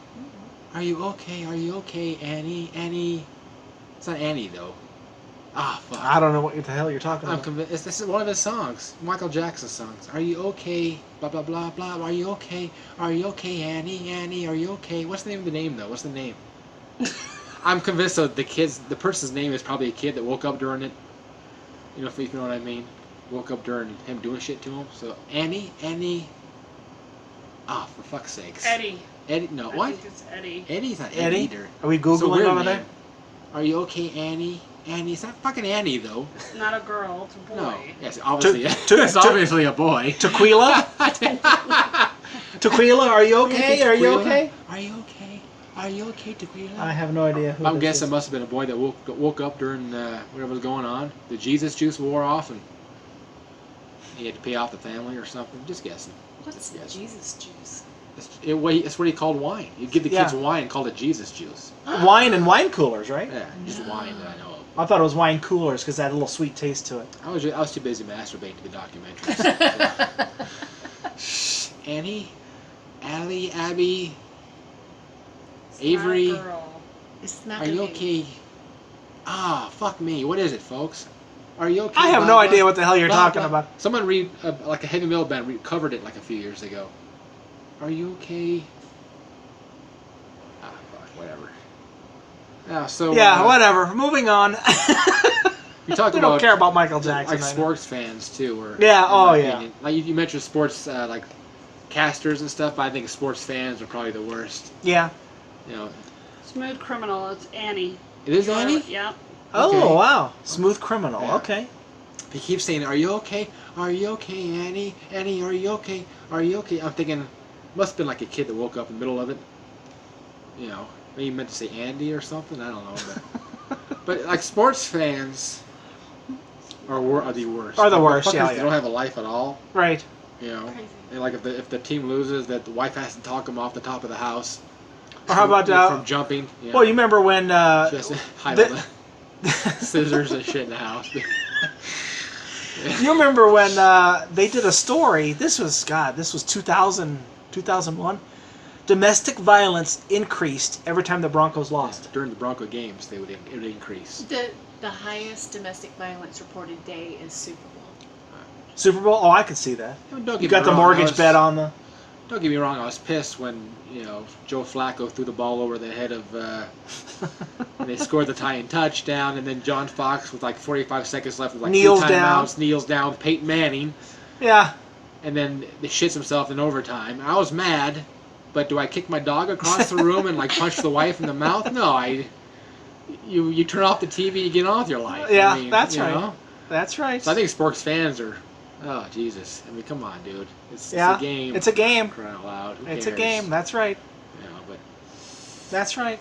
[SPEAKER 3] Are you okay? Are you okay? Annie. It's not Annie though. Ah, fuck.
[SPEAKER 1] I don't know what the hell you're talking
[SPEAKER 3] I'm
[SPEAKER 1] about.
[SPEAKER 3] convinced. This is one of his songs, Michael Jackson's songs. Are you okay? Blah blah blah blah. Are you okay? Are you okay, Annie? Are you okay? What's the name of the name though? What's the name? I'm convinced that the person's name is probably a kid that woke up during it. You know, if you know what I mean. Woke up during him doing shit to him. So Annie. Ah, for fuck's sakes.
[SPEAKER 4] Eddie.
[SPEAKER 3] No,
[SPEAKER 4] I
[SPEAKER 3] what?
[SPEAKER 4] think it's Eddie.
[SPEAKER 3] Eddie's not
[SPEAKER 1] Eddie?
[SPEAKER 3] either.
[SPEAKER 1] Are we
[SPEAKER 3] It's a
[SPEAKER 1] Googling
[SPEAKER 3] weird
[SPEAKER 1] over
[SPEAKER 3] name.
[SPEAKER 1] there?
[SPEAKER 3] Are you okay, Annie? Annie, it's not fucking Annie though.
[SPEAKER 4] Not a girl, it's a boy.
[SPEAKER 3] No. Yes, obviously.
[SPEAKER 1] To-
[SPEAKER 3] It's obviously a boy.
[SPEAKER 1] Tequila? Tequila, are you okay? Are you
[SPEAKER 3] Tequila?
[SPEAKER 1] okay?
[SPEAKER 3] Are you okay? Are you okay, Tequila?
[SPEAKER 1] I have no idea who
[SPEAKER 3] I'm
[SPEAKER 1] this
[SPEAKER 3] guessing
[SPEAKER 1] is.
[SPEAKER 3] it must have been a boy that woke up during whatever was going on. The Jesus juice wore off and he had to pay off the family or something. Just guessing.
[SPEAKER 2] What's
[SPEAKER 3] Just
[SPEAKER 2] the
[SPEAKER 3] guessing.
[SPEAKER 2] Jesus juice?
[SPEAKER 3] It's what he called wine. You give the kids wine and called it Jesus juice.
[SPEAKER 1] Wine and wine coolers, right?
[SPEAKER 3] Yeah, just wine that I know of.
[SPEAKER 1] I thought it was wine coolers because it had a little sweet taste to it.
[SPEAKER 3] I was too busy masturbating to the documentaries. So. Annie, Allie, Abby,
[SPEAKER 4] It's
[SPEAKER 3] Avery.
[SPEAKER 4] Not a girl.
[SPEAKER 2] It's not
[SPEAKER 3] Are you
[SPEAKER 2] gonna be-
[SPEAKER 3] okay? Ah, fuck me. What is it, folks? Are you okay?
[SPEAKER 1] I have no idea what the hell you're
[SPEAKER 3] blah,
[SPEAKER 1] talking
[SPEAKER 3] blah.
[SPEAKER 1] about.
[SPEAKER 3] Someone like a heavy metal band covered it like a few years ago. Are you okay? Ah, fuck, whatever. Yeah, so
[SPEAKER 1] Yeah, whatever. Moving on.
[SPEAKER 3] You talk
[SPEAKER 1] We
[SPEAKER 3] about
[SPEAKER 1] don't care about Michael Jackson.
[SPEAKER 3] like
[SPEAKER 1] right now.
[SPEAKER 3] sports fans too, or
[SPEAKER 1] Yeah,
[SPEAKER 3] in my
[SPEAKER 1] oh, yeah.
[SPEAKER 3] opinion. Like you mentioned sports like casters and stuff, but I think sports fans are probably the worst.
[SPEAKER 1] Yeah.
[SPEAKER 3] You know,
[SPEAKER 4] Smooth Criminal, it's Annie.
[SPEAKER 3] it is Annie.
[SPEAKER 4] Yeah.
[SPEAKER 1] Oh,
[SPEAKER 3] Okay.
[SPEAKER 1] wow. Smooth Criminal.
[SPEAKER 3] Yeah.
[SPEAKER 1] Okay.
[SPEAKER 3] He keeps saying, "Are you okay? Are you okay, Annie? Annie, are you okay? Are you okay?" I'm thinking, must have been like a kid that woke up in the middle of it. You know, maybe he meant to say Andy or something. I don't know, but like sports fans are the worst.
[SPEAKER 1] Are the
[SPEAKER 3] Like,
[SPEAKER 1] worst,
[SPEAKER 3] motherfuckers
[SPEAKER 1] yeah,
[SPEAKER 3] that
[SPEAKER 1] yeah.
[SPEAKER 3] don't have a life at all.
[SPEAKER 1] Right.
[SPEAKER 3] You know,
[SPEAKER 2] Crazy.
[SPEAKER 3] and like if the team loses, that the wife has to talk them off the top of the house.
[SPEAKER 1] Or how about
[SPEAKER 3] from jumping? You know,
[SPEAKER 1] well, you remember when
[SPEAKER 3] she has to hide all
[SPEAKER 1] the-
[SPEAKER 3] the scissors and shit in the house.
[SPEAKER 1] you remember when they did a story? This was 2000, 2001. Domestic violence increased every time the Broncos lost.
[SPEAKER 3] During the Bronco games, it would increase.
[SPEAKER 2] The highest domestic violence reported day is Super Bowl.
[SPEAKER 1] Super Bowl? Oh, I could see that.
[SPEAKER 3] I mean, don't
[SPEAKER 1] You
[SPEAKER 3] get me
[SPEAKER 1] got the
[SPEAKER 3] wrong,
[SPEAKER 1] mortgage bet on the.
[SPEAKER 3] Don't get me wrong, I was pissed when, you know, Joe Flacco threw the ball over the head of, and they scored the tying touchdown, and then John Fox with like 45 seconds left with like
[SPEAKER 1] Kneels
[SPEAKER 3] 2
[SPEAKER 1] down.
[SPEAKER 3] timeouts, kneels down with Peyton Manning,
[SPEAKER 1] Yeah.
[SPEAKER 3] and then he shits himself in overtime. I was mad, but do I kick my dog across the room and like punch the wife in the mouth? No, you turn off the TV, you get on with your life.
[SPEAKER 1] Yeah,
[SPEAKER 3] I mean,
[SPEAKER 1] that's
[SPEAKER 3] you
[SPEAKER 1] right.
[SPEAKER 3] know?
[SPEAKER 1] That's right.
[SPEAKER 3] So I think sports fans are, oh Jesus, I mean, come on, dude, it's
[SPEAKER 1] yeah.
[SPEAKER 3] a game.
[SPEAKER 1] It's a game.
[SPEAKER 3] Crying out loud. Who
[SPEAKER 1] It's a
[SPEAKER 3] cares?
[SPEAKER 1] game. That's right.
[SPEAKER 3] You know, but
[SPEAKER 1] That's right.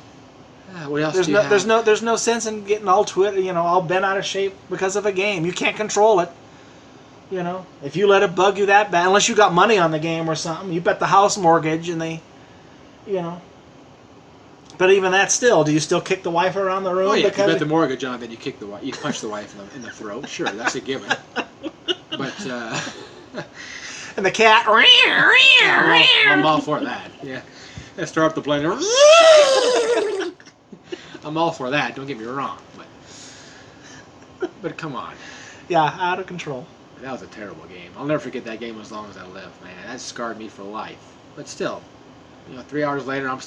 [SPEAKER 3] what else
[SPEAKER 1] There's
[SPEAKER 3] do you
[SPEAKER 1] no
[SPEAKER 3] have?
[SPEAKER 1] there's no sense in getting all all bent out of shape because of a game. You can't control it. You know, if you let it bug you that bad, unless you got money on the game or something, you bet the house mortgage and they, you know. But even that, still, do you still kick the wife around the room?
[SPEAKER 3] Oh yeah, if you
[SPEAKER 1] because
[SPEAKER 3] bet the mortgage on, then you kick the wife, you punch the wife in the throat. Sure, that's a given. But
[SPEAKER 1] and the cat.
[SPEAKER 3] I'm all for that. Yeah, let's start up the blender. I'm all for that. Don't get me wrong, but come on,
[SPEAKER 1] Yeah, out of control.
[SPEAKER 3] that was a terrible game. I'll never forget that game as long as I live, man. That scarred me for life. But still, 3 hours later, I'm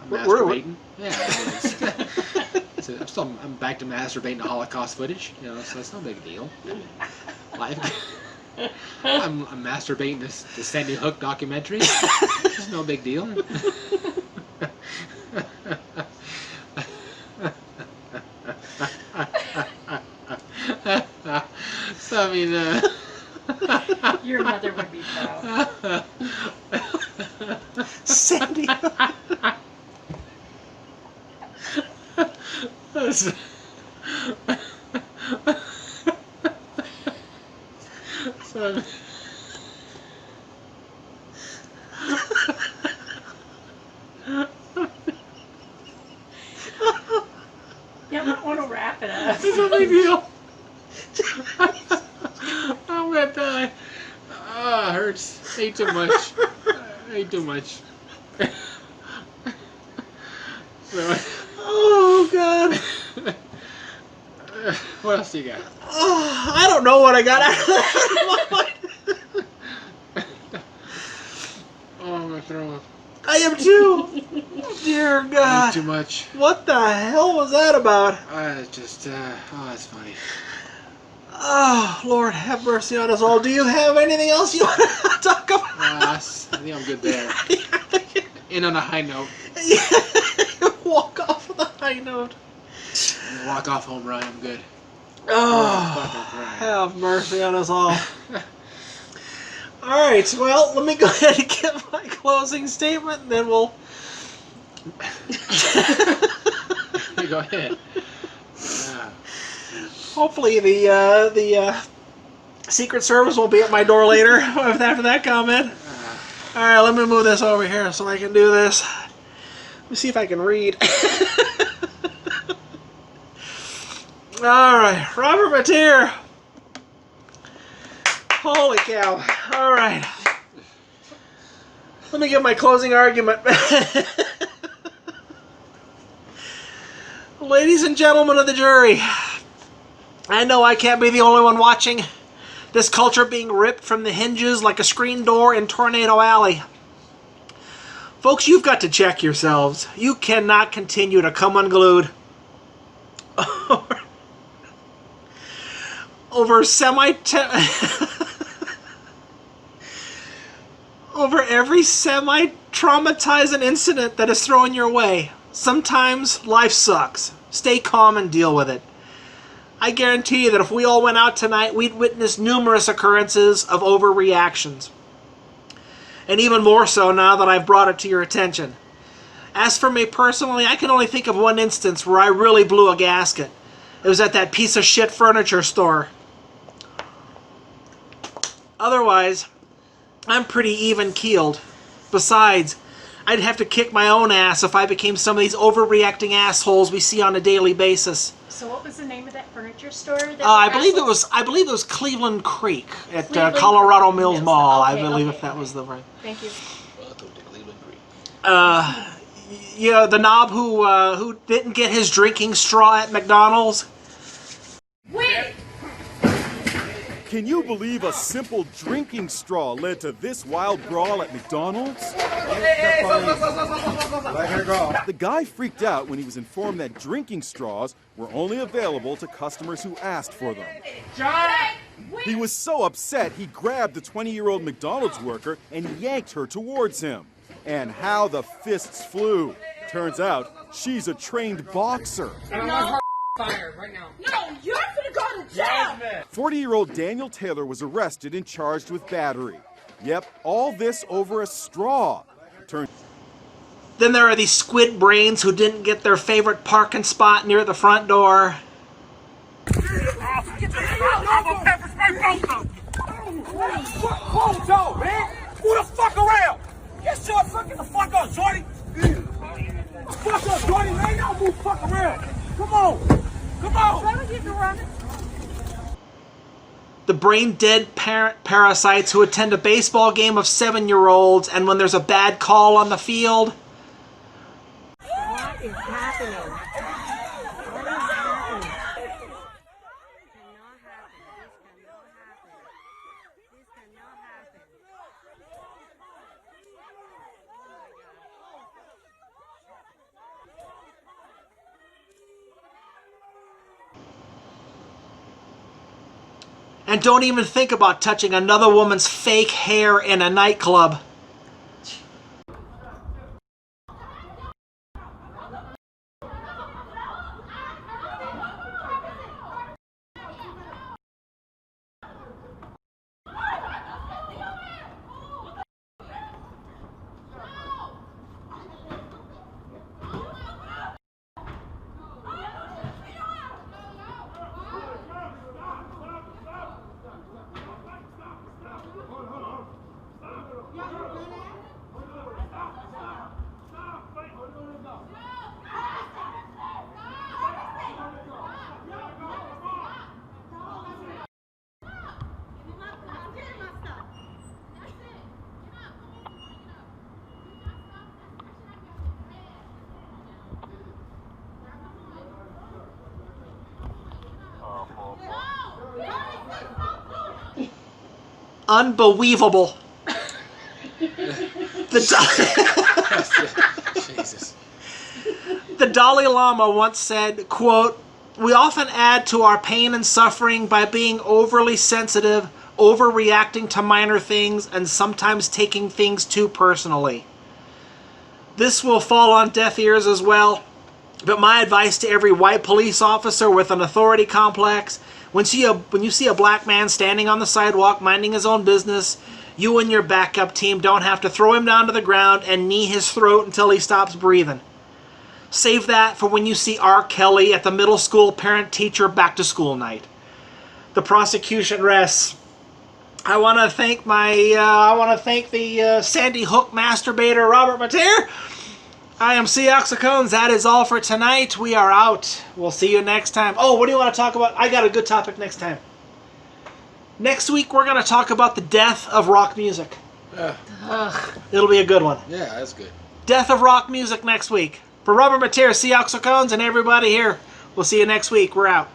[SPEAKER 1] We're-
[SPEAKER 3] masturbating. Yeah, I mean, it's I'm back to masturbating to Holocaust footage, you know, so it's no big deal. I'm masturbating to Sandy Hook documentary. It's no big deal. So I mean,
[SPEAKER 2] Your mother would be proud.
[SPEAKER 1] Sandy.
[SPEAKER 3] So,
[SPEAKER 2] Yeah, I want to wrap it up.
[SPEAKER 3] it's no big deal. I'm gonna die. Ah, it hurts. Ate too much. Ate too much. So,
[SPEAKER 1] Oh God.
[SPEAKER 3] what else you got?
[SPEAKER 1] Oh, I don't know what I got out of that.
[SPEAKER 3] Oh, I'm gonna throw up.
[SPEAKER 1] I am too. Dear
[SPEAKER 3] I ate
[SPEAKER 1] God.
[SPEAKER 3] too much.
[SPEAKER 1] What the hell was that about?
[SPEAKER 3] Just, that's funny.
[SPEAKER 1] Oh, Lord, have mercy on us all. Do you have anything else you want to talk about?
[SPEAKER 3] I think I'm good there. In on a high note.
[SPEAKER 1] Walk off with a high note.
[SPEAKER 3] Walk off home, Ryan. I'm good.
[SPEAKER 1] Oh, have mercy on us all. All right, well, let me go ahead and get my closing statement, and then we'll...
[SPEAKER 3] Go ahead.
[SPEAKER 1] Hopefully the Secret Service will be at my door later after that comment. All right, let me move this over here so I can do this. Let me see if I can read. All right, Robert Mateer. Holy cow. All right. Let me give my closing argument. Ladies and gentlemen of the jury, I know I can't be the only one watching this culture being ripped from the hinges like a screen door in Tornado Alley. Folks, you've got to check yourselves. You cannot continue to come unglued over over every semi-traumatizing incident that is thrown your way. Sometimes life sucks. Stay calm and deal with it. I guarantee you that if we all went out tonight, we'd witness numerous occurrences of overreactions. And even more so now that I've brought it to your attention. As for me personally, I can only think of one instance where I really blew a gasket. It was at that piece of shit furniture store. Otherwise, I'm pretty even-keeled. Besides, I'd have to kick my own ass if I became some of these overreacting assholes we see on a daily basis.
[SPEAKER 2] So what was the name of that furniture store? That
[SPEAKER 1] I believe it was Cleveland Creek at
[SPEAKER 2] Cleveland
[SPEAKER 1] Colorado
[SPEAKER 2] Creek.
[SPEAKER 1] Mills
[SPEAKER 2] Yes.
[SPEAKER 1] Mall.
[SPEAKER 2] Okay,
[SPEAKER 1] I believe
[SPEAKER 2] okay,
[SPEAKER 1] if that
[SPEAKER 2] okay.
[SPEAKER 1] was the right.
[SPEAKER 2] Thank you.
[SPEAKER 3] Welcome to Cleveland Creek.
[SPEAKER 1] Yeah, the knob who didn't get his drinking straw at McDonald's.
[SPEAKER 2] Wait!
[SPEAKER 5] Can you believe a simple drinking straw led to this wild brawl at McDonald's? The guy freaked out when he was informed that drinking straws were only available to customers who asked for them. He was so upset he grabbed the 20-year-old McDonald's worker and yanked her towards him. And how the fists flew. Turns out, she's a trained boxer.
[SPEAKER 6] Fired right now.
[SPEAKER 7] No, you're gonna go to jail!
[SPEAKER 5] 40-year-old Daniel Taylor was arrested and charged with battery. Yep, all this over a straw.
[SPEAKER 1] Then there are these squid brains who didn't get their favorite parking spot near the front door.
[SPEAKER 6] Who the fuck around? Get your fucking the fuck up, shorty. Fuck up, shorty, man. Y'all move fuck around. Come on. Come on.
[SPEAKER 1] The brain-dead parasites who attend a baseball game of 7-year-olds, and when there's a bad call on the field...
[SPEAKER 7] What is happening? What is happening? Cannot happen. This cannot happen. Oh my God.
[SPEAKER 1] And don't even think about touching another woman's fake hair in a nightclub. Unbelievable.
[SPEAKER 3] Jesus.
[SPEAKER 1] The Dalai Lama once said, quote, "We often add to our pain and suffering by being overly sensitive, overreacting to minor things, and sometimes taking things too personally." This will fall on deaf ears as well, but my advice to every white police officer with an authority complex: when you see a black man standing on the sidewalk minding his own business, you and your backup team don't have to throw him down to the ground and knee his throat until he stops breathing. Save that for when you see R. Kelly at the middle school parent-teacher back-to-school night. The prosecution rests. I want to thank the Sandy Hook masturbator, Robert Mateer. I am Axl Cones. That is all for tonight. We are out. We'll see you next time. Oh, what do you want to talk about? I got a good topic next time. Next week, we're going to talk about the death of rock music. It'll be a good one.
[SPEAKER 3] Yeah, that's good.
[SPEAKER 1] Death of rock music next week. For Robert Mateer, Axl Cones, and everybody here, we'll see you next week. We're out.